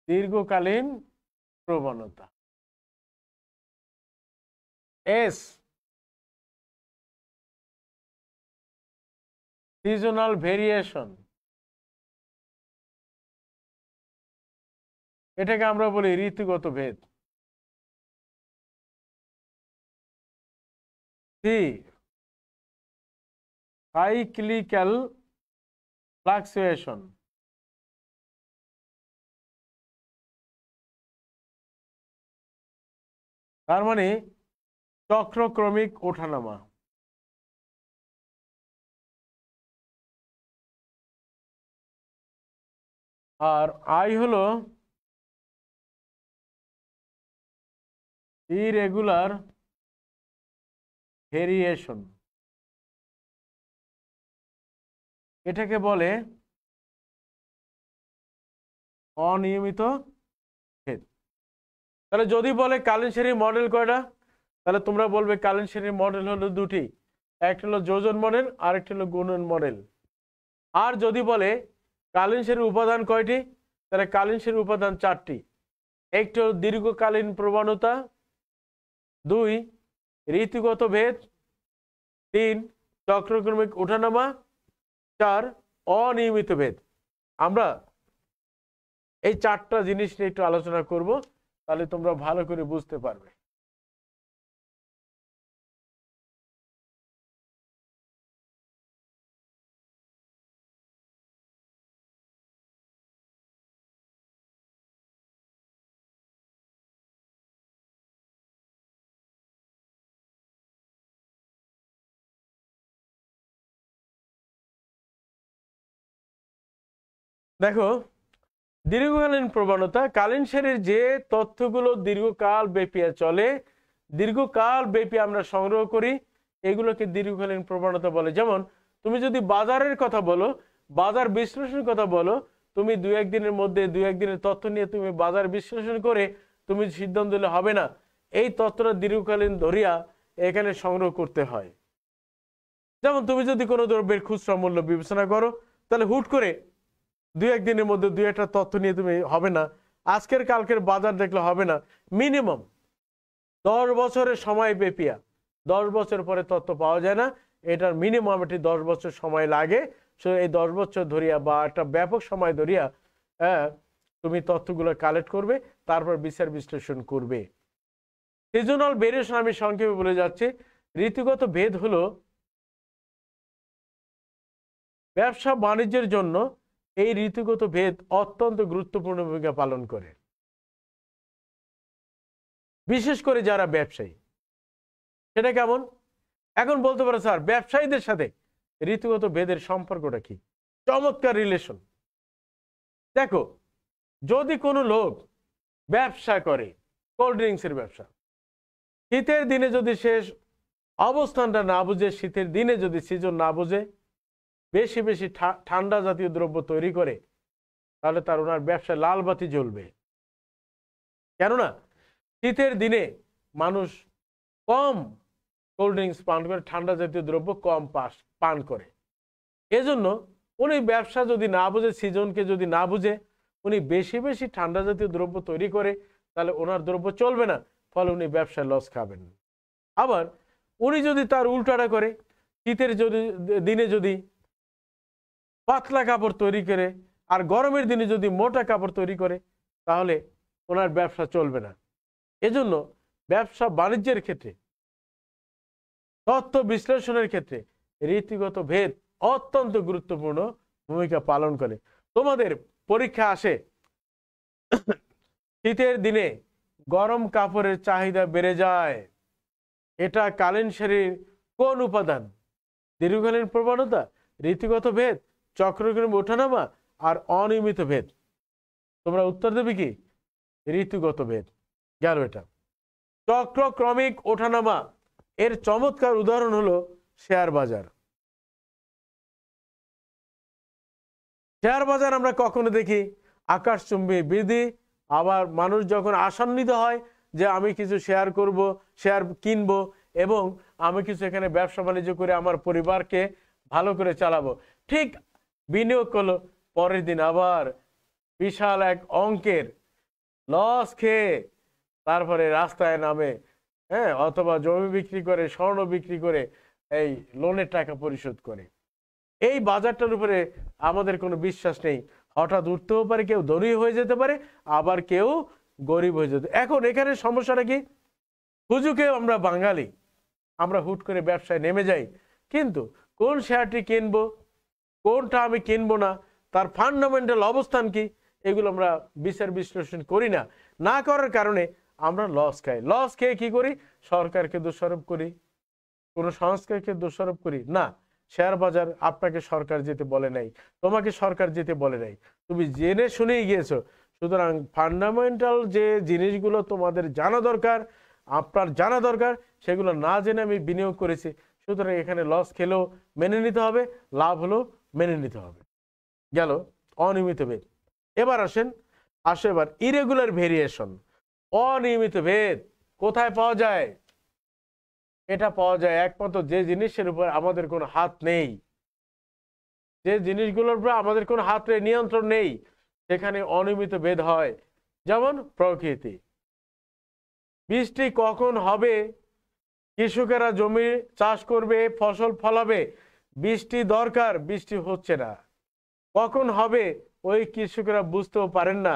দীর্ঘকালীন প্রবণতা। এস সিজনাল ভেরিয়েশন, এটাকে আমরা বলি ঋতুগত ভেদ। সি সাইক্লিক্যাল ফ্লাকচুয়েশন, তার মানে চক্রক্রমিক ওঠানামা। আর আই হলো ইরেগুলার ভেরিয়েশন, এটাকে বলে অনিয়মিত ভেদ। তাহলে যদি বলে কালীন শ্রেণীর মডেল কয়টা, তাহলে তোমরা বলবে কালীন শ্রেণীর মডেল হলো দুটি, একটা হলো যোজন মডেল আর একটা হলো গুণন মডেল। আর যদি বলে কালীন শ্রেণীর উপাদান কয়টি, তাহলে কালীন শ্রেণীর উপাদান চারটি, একটি হলো দীর্ঘকালীন প্রবণতা, দুই ঋতুগত ভেদ, তিন চক্রক্রমিক ওঠানামা, চার অনিয়মিত ভেদ। আমরা এই চারটা জিনিস নিয়ে একটু আলোচনা করব, তাহলে তোমরা ভালো করে বুঝতে পারবে। দেখো, দীর্ঘকালীন প্রবণতা, কালীন শ্রেণীর যে তথ্যগুলো দীর্ঘকাল ব্যাপী চলে, দীর্ঘকাল ব্যাপী আমরা সংগ্রহ করি, এগুলোকে দীর্ঘকালীন প্রবণতা বলে। যেমন তুমি যদি বাজারের কথা বলো, বাজার বিশ্লেষণের কথা বলো, তুমি দু একদিনের মধ্যে দু একদিনের তথ্য নিয়ে তুমি বাজার বিশ্লেষণ করে তুমি সিদ্ধান্ত দিলে হবে না, এই তথ্যটা দীর্ঘকালীন ধরিয়া এখানে সংগ্রহ করতে হয়। যেমন তুমি যদি কোনো দ্রব্যের খুচরা মূল্য বিবেচনা করো, তাহলে হুট করে দু একদিনের মধ্যে দু একটা তথ্য নিয়ে তুমি হবে না, আজকের কালকের বাজার দেখলে হবে না, মিনিমাম 10 বছরের সময় ব্যাপিয়া, 10 বছর পরে তথ্য পাওয়া যায় না, এটার মিনিমাম একটি 10 বছর সময় লাগে। সো এই 10 বছর ধরিয়া বা একটা ব্যাপক সময় ধরিয়া তুমি তথ্যগুলো কালেক্ট করবে, তারপর বিচার বিশ্লেষণ করবে। সিজনাল ভেরিয়েশন আমি সংক্ষেপে বলে যাচ্ছি। ঋতুগত ভেদ হলো ব্যবসা বাণিজ্যের জন্য এই ঋতুগত ভেদ অত্যন্ত গুরুত্বপূর্ণ ভূমিকা পালন করে, বিশেষ করে যারা ব্যবসায়ী। সেটা কেমন? এখন বলতে পারো স্যার ব্যবসায়ীদের সাথে ঋতুগত ভেদের সম্পর্কটা কি? চমৎকার রিলেশন। দেখো, যদি কোনো লোক ব্যবসা করে, কোল্ড ড্রিঙ্কসের ব্যবসা, শীতের দিনে যদি সে অবস্থানটা না বুঝে, শীতের দিনে যদি সিজন না বুঝে বেশি বেশি ঠান্ডা জাতীয় দ্রব্য তৈরি করে, তাহলে তার ওনার ব্যবসায় লাল বাতি জ্বলবে। কেননা শীতের দিনে মানুষ কম কোল্ড ড্রিঙ্কস পান করে, ঠান্ডা জাতীয় দ্রব্য কম পান করে। এজন্য উনি ব্যবসা যদি না বুঝে, সিজনকে যদি না বুঝে উনি বেশি বেশি ঠান্ডা জাতীয় দ্রব্য তৈরি করে, তাহলে ওনার দ্রব্য চলবে না, ফলে উনি ব্যবসায় লস খাবেন। আবার উনি যদি তার উল্টাটা করে, শীতের দিনে যদি পাতলা কাপড় তৈরি করে আর গরমের দিনে যদি মোটা কাপড় তৈরি করে, তাহলে ওনার ব্যবসা চলবে না। এজন্য ব্যবসা বাণিজ্যের ক্ষেত্রে, তথ্য বিশ্লেষণের ক্ষেত্রে ঋতুগত ভেদ অত্যন্ত গুরুত্বপূর্ণ ভূমিকা পালন করে। তোমাদের পরীক্ষা আসে শীতের দিনে গরম কাপড়ের চাহিদা বেড়ে যায়, এটা কালীন শ্রেণীর কোন উপাদান? দীর্ঘকালীন প্রবণতা, ঋতুগত ভেদ, চক্রক্রম ওঠানামা আর অনিয়মিত ভেদ। তোমরা উত্তর দেবে কি? ঋতুগত ভেদ। গেল এটা। চক্রক্রমিক ওঠানামা এর চমৎকার উদাহরণ হলো শেয়ার বাজার। শেয়ার বাজার আমরা কখনো দেখি আকাশচুম্বী বৃদ্ধি, আবার মানুষ যখন আশান্বিত হয় যে আমি কিছু শেয়ার করব, শেয়ার কিনবো এবং আমি কিছু এখানে ব্যবসা বাণিজ্য করে আমার পরিবারকে ভালো করে চালাবো, ঠিক বিনিয়োগ করলো, পরের দিন আবার বিশাল এক অঙ্কের লস খেয়ে তারপরে রাস্তায় নামে, অথবা জমি বিক্রি করে, স্বর্ণ বিক্রি করে এই লোনের টাকা পরিশোধ করে। এই বাজারটার উপরে আমাদের কোনো বিশ্বাস নেই। হঠাৎ উঠতেও পারে, কেউ ধনী হয়ে যেতে পারে, আবার কেউ গরিব হয়ে যেতে। এখন এখানে সমস্যাটা কি, হুজুকেও আমরা বাঙালি, আমরা হুট করে ব্যবসায় নেমে যাই, কিন্তু কোন শেয়ারটি কিনবো, কোনটা আমি কিনবো না, তার ফান্ডামেন্টাল অবস্থান কি, এগুলো আমরা বিচার বিশ্লেষণ করি না। না করার কারণে আমরা লস খাই। লস খেয়ে কি করি, সরকারকে দোষারোপ করি, কোনো সংস্থাকে দোষারোপ করি না। শেয়ার বাজার আপনাকে সরকার যেতে বলে নাই, তোমাকে সরকার যেতে বলে নাই, তুমি জেনে শুনেই গিয়েছো। সুতরাং ফান্ডামেন্টাল যে জিনিসগুলো তোমাদের জানা দরকার, আপনার জানা দরকার, সেগুলো না জেনে আমি বিনিয়োগ করেছি। সুতরাং এখানে লস খেলেও মেনে নিতে হবে, লাভ হলেও মেনে নিতে হবে। গেল অনিয়মিত ভেদ। এবার আসো এবার ইরেগুলার ভেরিয়েশন। অনিয়মিত ভেদ কোথায় পাওয়া যায়? এটা পাওয়া যায় একমাত্র যে জিনিসের উপর আমাদের কোনো হাত নেই, যে জিনিসগুলোর উপর আমাদের কোনো হাত নেই, নিয়ন্ত্রণ নেই, সেখানে অনিয়মিত ভেদ হয়। যেমন প্রকৃতি, বৃষ্টি কখন হবে, কৃষকেরা জমি চাষ করবে, ফসল ফলাবে, বৃষ্টি দরকার, বৃষ্টি হচ্ছে না, কখন হবে ওই কৃষকেরা বুঝতেও পারেন না।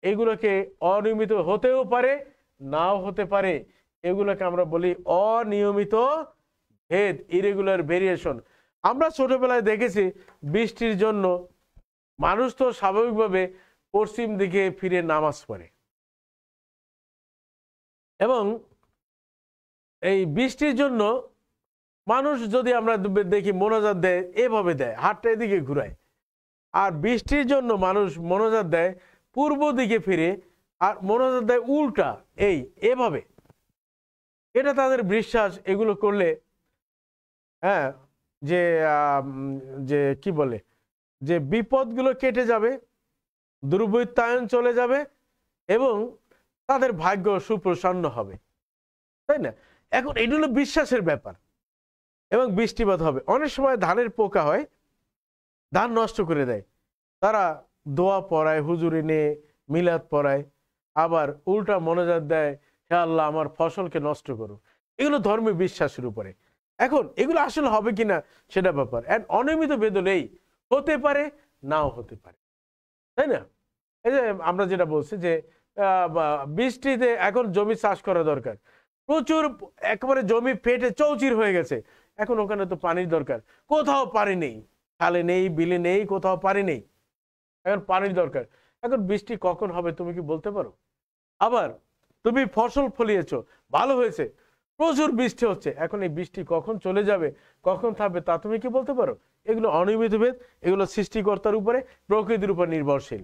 এগুলোকে অনিয়মিত হতেও পারে, নাও হতে পারে, এগুলোকে আমরা বলি অনিয়মিত ভেদ, ইরেগুলার ভেরিয়েশন। আমরা ছোটবেলায় দেখেছি বৃষ্টির জন্য মানুষ তো স্বাভাবিকভাবে পশ্চিম দিকে ফিরে নামাজ পড়ে, এবং এই বৃষ্টির জন্য মানুষ যদি আমরা দেখি মোনাজাত দেয়, এভাবে দেয়, হাতটা এদিকে ঘুরায়। আর বৃষ্টির জন্য মানুষ মোনাজাত দেয় পূর্ব দিকে ফিরে, আর মোনাজাত দেয় উল্টা, এভাবে। এটা তাদের বিশ্বাস। এগুলো করলে হ্যাঁ, যে যে কি বলে, যে বিপদগুলো কেটে যাবে, দুর্বৃত্তায়ন চলে যাবে, এবং তাদের ভাগ্য সুপ্রসন্ন হবে, তাই না? এখন এগুলো বিশ্বাসের ব্যাপার। এবং বৃষ্টিপাত হবে। অনেক সময় ধানের পোকা হয়, ধান নষ্ট করে দেয়, তারা দোয়া পড়ায়, হুজুরে নিয়ে মিলাদ পড়ায়, আবার উল্টা মোনাজাত দেয়, হে আল্লাহ আমার ফসলকে নষ্ট করো। এগুলো ধর্মীয় বিশ্বাসের উপরে। এখন এগুলো আসলে হবে কিনা সেটা ব্যাপার। অনিয়মিত বেদনেই হতে পারে, নাও হতে পারে, তাই না? এই যে আমরা যেটা বলছি যে বৃষ্টিতে এখন জমি চাষ করা দরকার, প্রচুর একেবারে জমি ফেটে চৌচির হয়ে গেছে, এখন ওখানে তো পানির দরকার, কোথাও পানি নেই, খালে নেই, বিলে নেই, কোথাও পানি নেই, এখন পানির দরকার। এখন বৃষ্টি কখন হবে তুমি কি বলতে পারো? আবার তুমি ফসল ফলিয়েছো, ভালো হয়েছে, প্রচুর বৃষ্টি হচ্ছে, এখন এই বৃষ্টি কখন চলে যাবে, কখন থাকবে, তা তুমি কি বলতে পারো? এগুলো অনিয়মিত ভেদ, এগুলো সৃষ্টিকর্তার উপরে, প্রকৃতির উপর নির্ভরশীল।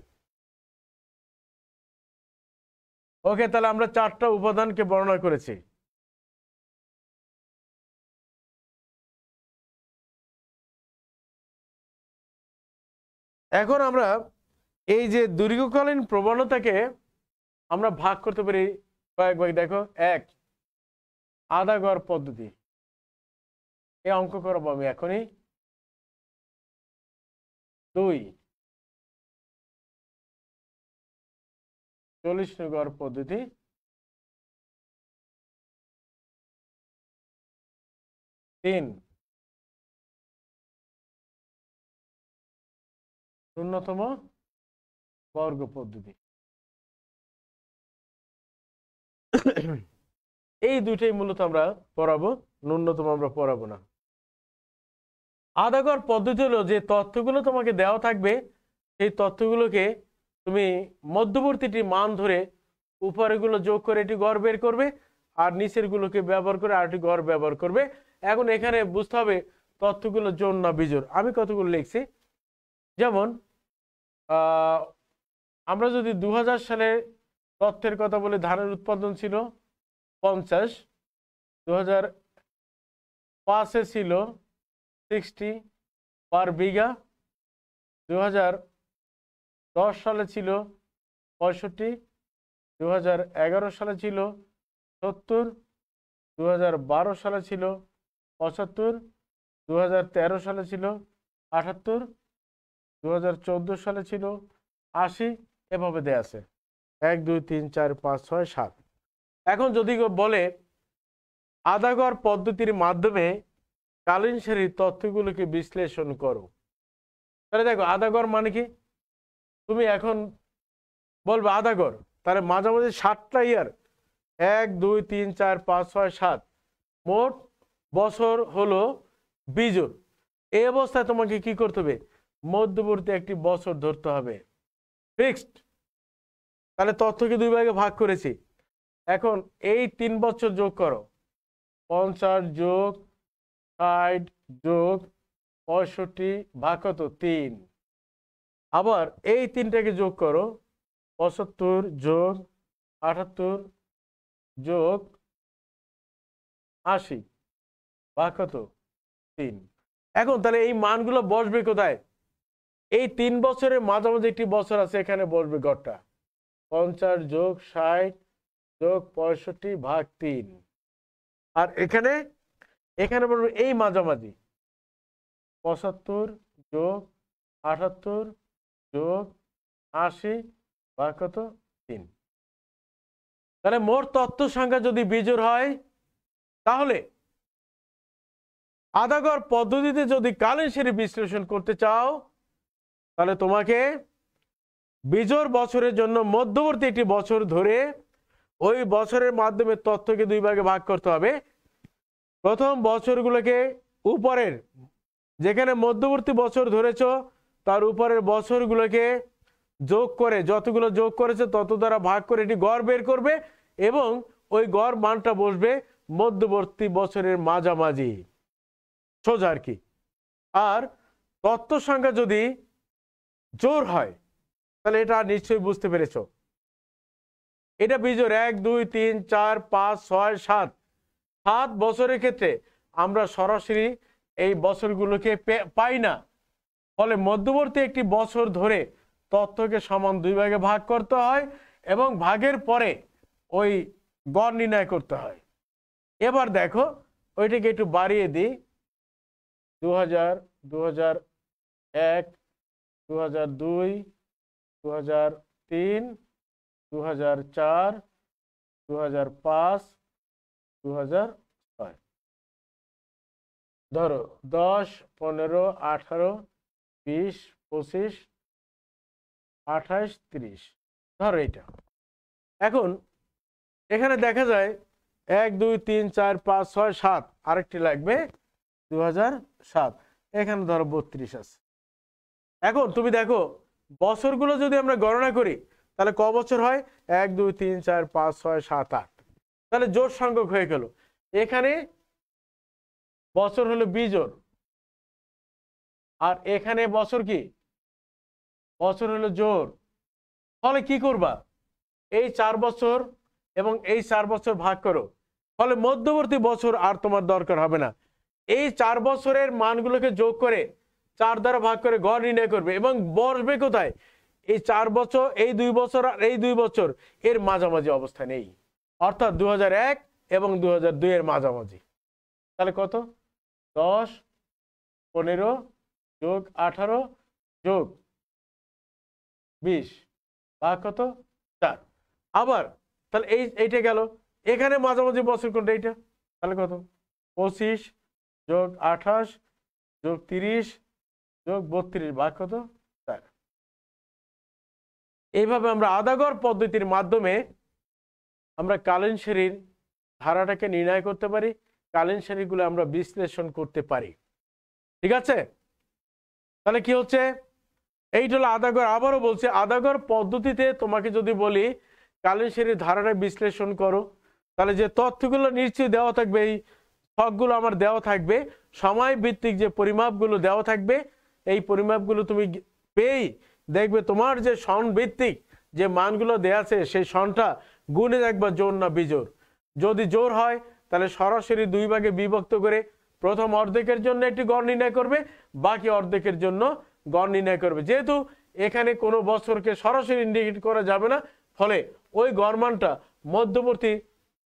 ওকে, তাহলে আমরা 4টা উপাদানকে বর্ণনা করেছি। এখন আমরা এই যে দীর্ঘকালীন প্রবণতাকে আমরা ভাগ করতে পারি কয়েক ভাগ। দেখো, 1 আধা গড় পদ্ধতি, এই অঙ্ক করবো আমি এখনই। 2 40 গড় পদ্ধতি। 3 ন্যূনতম বর্গ পদ্ধতি। এই দুইটাই মূলত আমরা পড়াবো, ন্যূনতম আমরা পড়াবো না। আধা গড় পদ্ধতি হলো যে তথ্যগুলো তোমাকে দেওয়া থাকবে, সেই তথ্যগুলোকে তুমি মধ্যবর্তীটি মান ধরে উপরেগুলো যোগ করে এটি গড় বের করবে, আর নিচের গুলোকে ব্যবহার করে আরেকটি গড় ব্যবহার করবে। এখন এখানে বুঝতে হবে তথ্যগুলো জোড় না বিজোড়। আমি কতগুলো লিখছি, যেমন আমরা যদি 2000 সালে তথ্যের কথা বলি, ধানের উৎপাদন ছিল 50, 2005-এ ছিল 60 পার বিঘা, 2010 সালে ছিল 65, 2011 সালে ছিল 70, 2012 সালে ছিল 75, 2013 সালে ছিল 78, 2014 সালে ছিল 80, এভাবে দেয়া আছে 1 2 3 4 5 6 7। এখন যদি বলে আধা গড় পদ্ধতির মাধ্যমে কালীন সারির তথ্যগুলোকে বিশ্লেষণ করো। তাহলে দেখো আধা গড় মানে কি, তুমি এখন বলবে আধা গড়, তাহলে মাঝামাঝি 7টা ইয়ার, 1 2 3 4 5 6 7, মোট বছর হলো বিজোড়। এই অবস্থায় তোমাকে কি করতে হবে, মধ্যবর্তী একটি বছর ধরতে হবে, ফিক্সড। তাহলে তথ্যকে 2 ভাগে ভাগ করেছি। এখন এই 3 বছর যোগ করো, 50 যোগ 60 যোগ 65 ভাগ কত, 3। আবার এই 3টাকে যোগ করো, 75 যোগ 78 যোগ 80 ভাগ কত, 3। এখন তাহলে এই মানগুলো বসবে কোথায়, এই 3 বছরের মাঝামাঝি একটি বছর আছে, এখানে বসবে গড়টা 50 যোগ 60 যোগ 65 ভাগ 3। আর এখানে এখানে বলবে এই মাঝামাঝি 75 যোগ 78 যোগ 80 ভাগ কত, 3। তাহলে মোট তথ্য সংখ্যা যদি বিজোড় হয়, তাহলে আধা গড় পদ্ধতিতে যদি কালীন সারি বিশ্লেষণ করতে চাও, তাহলে তোমাকে বিজোড় বছরের জন্য মধ্যবর্তী একটি বছর ধরে ওই বছরের মাধ্যমে তথ্যকে 2 ভাগে ভাগ করতে হবে। প্রথম বছরগুলোকে উপরের, যেখানে মধ্যবর্তী বছর ধরেছ তার উপরের বছরগুলোকে যোগ করে, যতগুলো যোগ করেছে তত দ্বারা ভাগ করে এটি গড় বের করবে, এবং ওই গড় মানটা বসবে মধ্যবর্তী বছরের মাঝামাঝি, সোজা আর কি। আর তথ্য সংখ্যা যদি জোড় হয়, তাহলে এটা নিশ্চয়ই বুঝতে পেরেছ, এটা বিজোড় 1 2 3 4 5 6 7, 7 বছরের ক্ষেত্রে আমরা সরাসরি এই বছরগুলোকে পাই না, ফলে মধ্যবর্তী একটি বছর ধরে তথ্যকে সমান 2 ভাগে ভাগ করতে হয় এবং ভাগের পরে ওই গড় নির্ণয় করতে হয়। এবার দেখো ওইটাকে একটু বাড়িয়ে দিই, 2000 2001 2002 2003 2004 2005 2006, ধরো 10 15 18 20 25 28 30, ধরো এটা। এখন এখানে দেখা যায় 1 2 3 4 5 6 7, আরেকটি লাগবে 2007, এখানে ধরো 32 আছে। এখন তুমি দেখো বছরগুলো যদি আমরা গণনা করি, তাহলে ক বছর হয়, 1 2 3 4 5 6 7 8, তাহলে জোড় সংখ্যক হয়ে গেল। এখানে বছর হলো বিজোড়, আর এখানে বছর কি, বছর হলো জোড়। ফলে কি করবা, এই 4 বছর এবং এই 4 বছর ভাগ করো, ফলে মধ্যবর্তী বছর আর তোমার দরকার হবে না। এই 4 বছরের মানগুলোকে যোগ করে 4 দ্বারা ভাগ করে গড় নির্ণয় করবে, এবং বসবে কোথায়, এই 4 বছর, এই 2 বছর আর এই 2 বছর এর মাঝামাঝি অবস্থা নেই, অর্থাৎ 2001 এবং 2002 এর মাঝামাঝি। তাহলে কত, 10 15 যোগ 18 যোগ 20 ভাগ কত, 4। আবার তাহলে এইটা গেল, এখানে মাঝামাঝি বছর কোনটা, এইটা, তাহলে কত, 25 যোগ 28 যোগ 30 যোগ 32 ভাগ কত, 4। এইভাবে আমরা আধা গড় পদ্ধতির মাধ্যমে আমরা কালীন সারির ধারাটাকে নির্ণয় করতে পারি, কালীন সারিগুলো আমরা বিশ্লেষণ করতে পারি। ঠিক আছে, তাহলে কি হচ্ছে, এইটা হলো আধা গড়। আবারও বলছি, আধা গড় পদ্ধতিতে তোমাকে যদি বলি কালীন সারির ধারাটা বিশ্লেষণ করো, তাহলে যে তথ্যগুলো নিশ্চয়ই দেওয়া থাকবে, এই ছকগুলো আমার দেওয়া থাকবে, সময় ভিত্তিক যে পরিমাপগুলো দেওয়া থাকবে, এই পরিমাপগুলো তুমি পেয়েই দেখবে তোমার যে সন ভিত্তিক যে মানগুলো দেওয়া আছে সেই সনটা গুণে দেখবা জোড় না বিজোড়। যদি জোড় হয় তাহলে সরাসরি 2 ভাগে বিভক্ত করে প্রথম অর্ধেকের জন্য একটি গড় নির্ণয় করবে, বাকি অর্ধেকের জন্য গড় নির্ণয় করবে। যেহেতু এখানে কোনো বছরকে সরাসরি ইন্ডিকেট করা যাবে না, ফলে ওই গড় মানটা মধ্যবর্তী,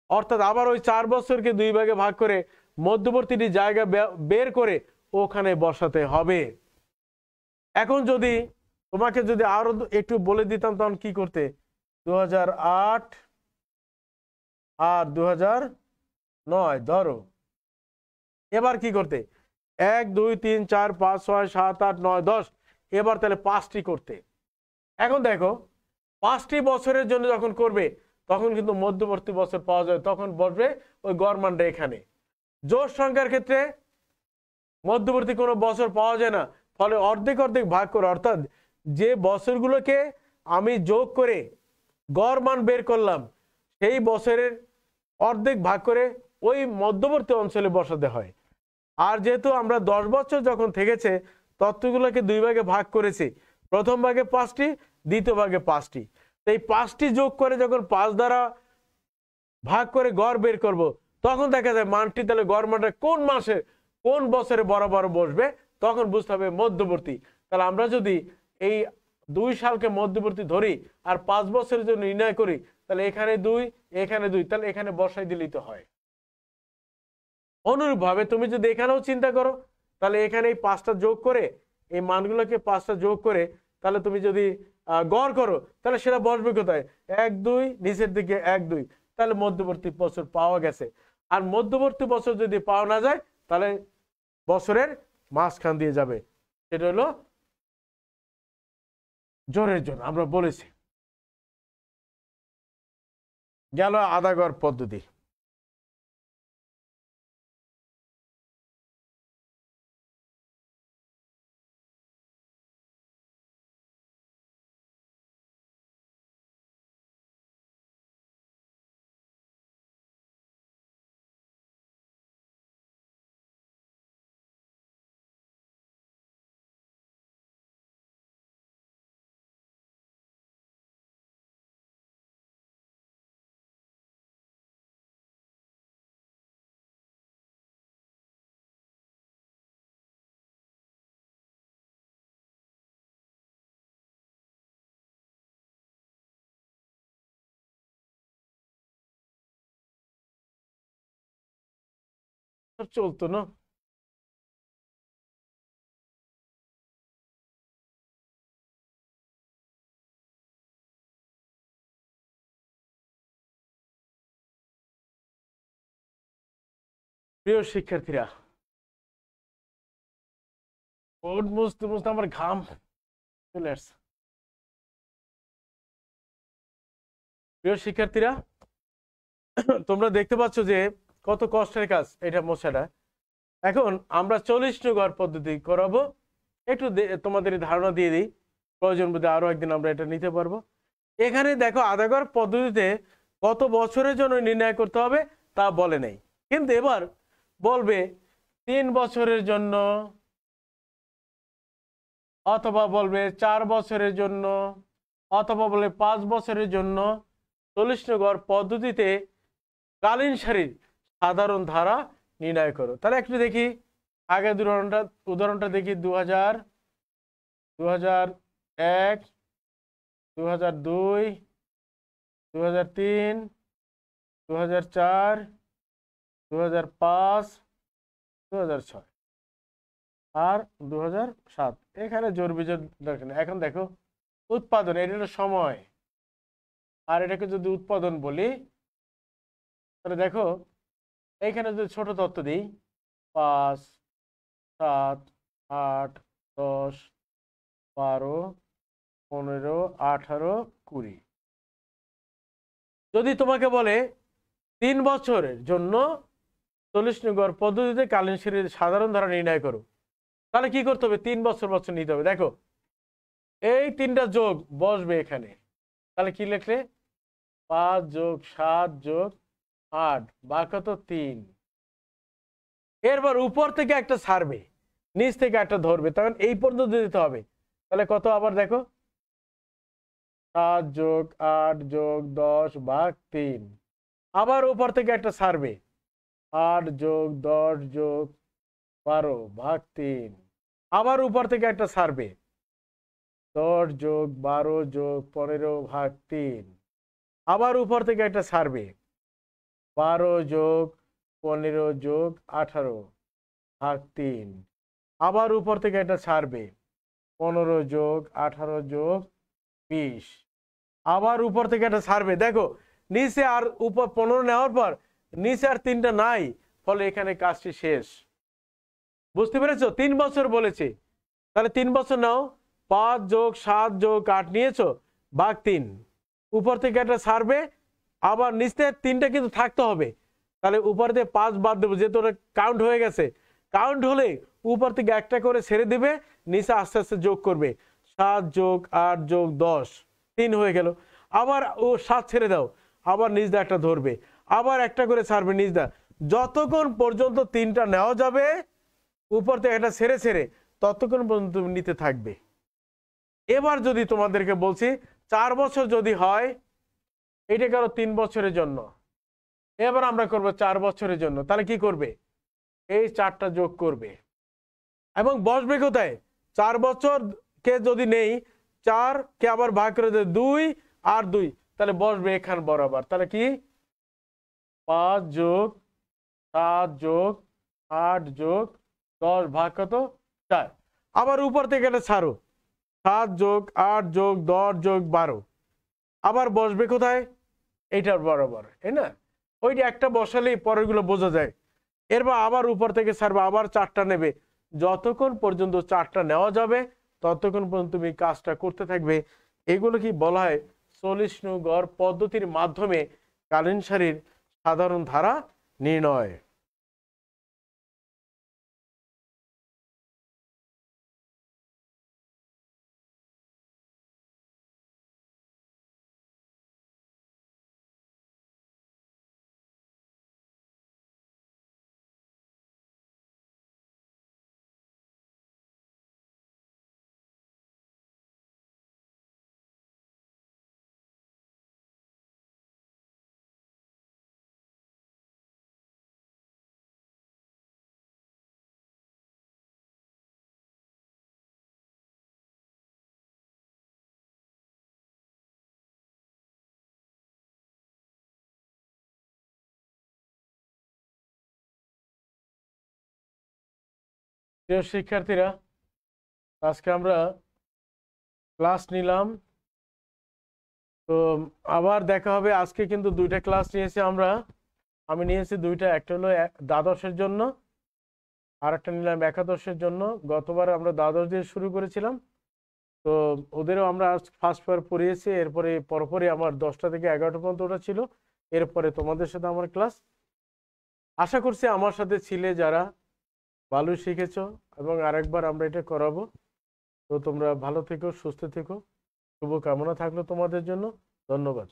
অর্থাৎ আবার ওই 4 বছরকে 2 ভাগে ভাগ করে মধ্যবর্তীটি জায়গা বের করে ওখানে বসাতে হবে। এখন যদি তোমাকে যদি আরো একটু বলে দিতাম, তখন কি করতে, 2008 আর 2009 ধরো, এবার কি করতে, 1 2 3 4 5 6 7 8 9 10 এবার তাহলে 5টি করতে। এখন দেখো 5টি বছরের জন্য যখন করবে তখন কিন্তু মধ্যবর্তী বছর পাওয়া যায়, তখন বসবে ওই গড় মানটা এখানে। জোড় সংখ্যার ক্ষেত্রে মধ্যবর্তী কোনো বছর পাওয়া যায় না, ফলে অর্ধেক অর্ধেক ভাগ করে, অর্থাৎ যে বছরগুলোকে আমি যোগ করে গড় মান বের করলাম সেই বছরের অর্ধেক ভাগ করে ওই মধ্যবর্তী অঞ্চলে বসাতে হয়। আর যেহেতু আমরা 10 বছর যখন থেকেছে তথ্যগুলোকে 2 ভাগে ভাগ করেছি, প্রথম ভাগে 5টি, দ্বিতীয় ভাগে 5টি। এই 5টি যোগ করে যখন 5 দ্বারা ভাগ করে গড় বের করব তখন দেখা যায় মানটি তাহলে গড় মানটা কোন মাসে কোন বছরে বরাবর বসবে তখন বুঝতে হবে মধ্যবর্তী। তাহলে আমরা যদি এই 2 সালকে মধ্যবর্তী ধরি আর 5 বছরের জন্য নির্ণয় করি তাহলে এখানে 2 এখানে 2, তাহলে এখানে বসাই দিলেই তো হয়। অনুরূপভাবে তুমি যদি এখানেও চিন্তা করো তাহলে এখানে এই 5টা যোগ করে এই মানগুলোকে 5টা যোগ করে তাহলে তুমি যদি গড় করো তাহলে সেটা বসবে কোথায়? 1 2, নিচের দিকে 1 2, তাহলে মধ্যবর্তী বছর পাওয়া গেছে। আর মধ্যবর্তী বছর যদি পাওয়া না যায় তাহলে বছরের মাঝখান দিয়ে যাবে, সেটা হলো জোরের জন্য আমরা বলেছি। গেল আধা গড় পদ্ধতি। চলতো না? প্রিয় শিক্ষার্থীরা, বোর্ড মুছতে মুছতে আমার ঘাম চলে আসছে। প্রিয় শিক্ষার্থীরা, তোমরা দেখতে পাচ্ছ যে কত কষ্টের কাজ এটা মোছাটা। এখন আমরা 40 গড় পদ্ধতি করাবো। একটু তোমাদের ধারণা দিয়ে দিই, প্রয়োজন বোধে আরো একদিন আমরা এটা নিতে পারবো। এখানে দেখো আধা গড় পদ্ধতিতে কত বছরের জন্য নির্ণয় করতে হবে তা বলে নেই, কিন্তু এবার বলবে 3 বছরের জন্য, অথবা বলবে 4 বছরের জন্য, অথবা বলে 5 বছরের জন্য 40 গড় পদ্ধতিতে কালীন সারির সাধারণ ধারা নির্ণয় করো। তাহলে একটু দেখি আগের উদাহরণটা দেখি। 2000, 2001, 2002, 2003, 2004, 2005, 2006 আর 2007। এখানে জোর বিজোর দরকার নেই। এখন দেখো উৎপাদন, এটা হলো সময়, আর এটাকে যদি উৎপাদন বলি তাহলে দেখো এইখানে যদি ছোট তথ্য দিই 5, 7, 8, 10, 12, 15, 18, 20। যদি তোমাকে বলে 3 বছরের জন্য 40 গড় পদ্ধতিতে কালীন সারির সাধারণ ধারা নির্ণয় করো, তাহলে কি করতে হবে? 3 বছর বছর নিতে হবে। দেখো এই 3টা যোগ বসবে এখানে, তাহলে কি লিখলে? 5 যোগ 7 যোগ 8 বা কত? 3। এরপর উপর থেকে একটা ছাড়বে, নিচ থেকে একটা ধরবে, তখন এই পর্যন্ত দিতে হবে। তাহলে কত? আবার দেখো 7 যোগ 8 যোগ 10 ভাগ 3। আবার উপর থেকে একটা ছাড়বে, 8 যোগ 10 যোগ 12 ভাগ 3। আবার উপর থেকে একটা ছাড়বে, 10 যোগ 12 যোগ 15 ভাগ 3। আবার উপর থেকে একটা ছাড়বে, 12 যোগ 15 যোগ 18 ভাগ 3। আবার উপর থেকে একটা ছাড়বে, 15 যোগ 18 যোগ 20। আবার উপর থেকে একটা ছাড়বে। দেখো নিচে আর উপর 15 নেওয়ার পর নিচে আর 3টা নাই, ফলে এখানে কাজটি শেষ। বুঝতে পেরেছো? 3 বছর বলেছি, তাহলে 3 বছর নাও, 5 যোগ 7 যোগ 8 নিয়েছো, ভাগ 3, উপর থেকে একটা ছাড়বে, আবার নিচে 3টা কিন্তু থাকতে হবে, তাহলে উপর থেকে 5 বাদ দেবো, যেহেতু ওটা কাউন্ট হয়ে গেছে। কাউন্ট হলে উপর থেকে একটা করে ছেড়ে দিবে, নিচে আস্তে আস্তে যোগ করবে, 7 যোগ 8 যোগ 10, 3 হয়ে গেল। আবার ও 7 ছেড়ে দাও, আবার নিচ দিয়ে একটা ধরবে, আবার একটা করে ছাড়বে নিচ দা, যতক্ষণ পর্যন্ত 3টা নেওয়া যাবে উপর থেকে একটা ছেড়ে ছেড়ে, ততক্ষণ পর্যন্ত তুমি নিতে থাকবে। এবার যদি তোমাদেরকে বলছি 4 বছর যদি হয়, এটা কারো 3 বছরের জন্য, এবার আমরা করব 4 বছরের জন্য, তাহলে কি করবে? এই 4টা যোগ করবে এবং বসবে কোথায়? 4 বছর কে যদি নেই, 4 কে আবার ভাগ করে দেয় 2 আর 2, তাহলে বসবে এখান বরাবর। তাহলে কি 5 যোগ 7 যোগ 8 যোগ 10 ভাগ কত? 4। আবার উপর থেকে এটা ছাড়ো, 7 যোগ 8 যোগ 10 যোগ 12, আবার বসবে কোথায়? এইটার বরাবর, তাই না? ওইটা একটা বসালেই পরেরগুলো বোঝা যায়। এরপর আবার উপর থেকে ছাড়বে, আবার 4টা নেবে, যতক্ষণ পর্যন্ত 4টা নেওয়া যাবে ততক্ষণ পর্যন্ত তুমি কাজটা করতে থাকবে। এগুলো কি বলা হয়? 40 নং গড় পদ্ধতির মাধ্যমে কালীন সারির সাধারণ ধারা নির্ণয়। প্রিয় শিক্ষার্থীরা, আজকে আমরা ক্লাস নিলাম, তো আবার দেখা হবে। আজকে কিন্তু 2টা ক্লাস নিয়েছি আমরা, আমি নিয়েছি 2টা, একটা হলো দ্বাদশের জন্য আর একটা নিলাম একাদশের জন্য। গতবার আমরা দ্বাদশ দিয়ে শুরু করেছিলাম, তো ওদেরও আমরা ফার্স্ট পেপার পড়িয়েছি, এরপরে পরপরই আমার 10টা থেকে 11টা পর্যন্ত ওটা ছিল, এরপরে তোমাদের সাথে আমার ক্লাস। আশা করছি আমার সাথে ছিলে যারা ভালো শিখেছো, এবং আরেকবার আমরা এটা করাবো। তো তোমরা ভালো থেকো, সুস্থ থেকো, শুভকামনা থাকলো তোমাদের জন্য। ধন্যবাদ।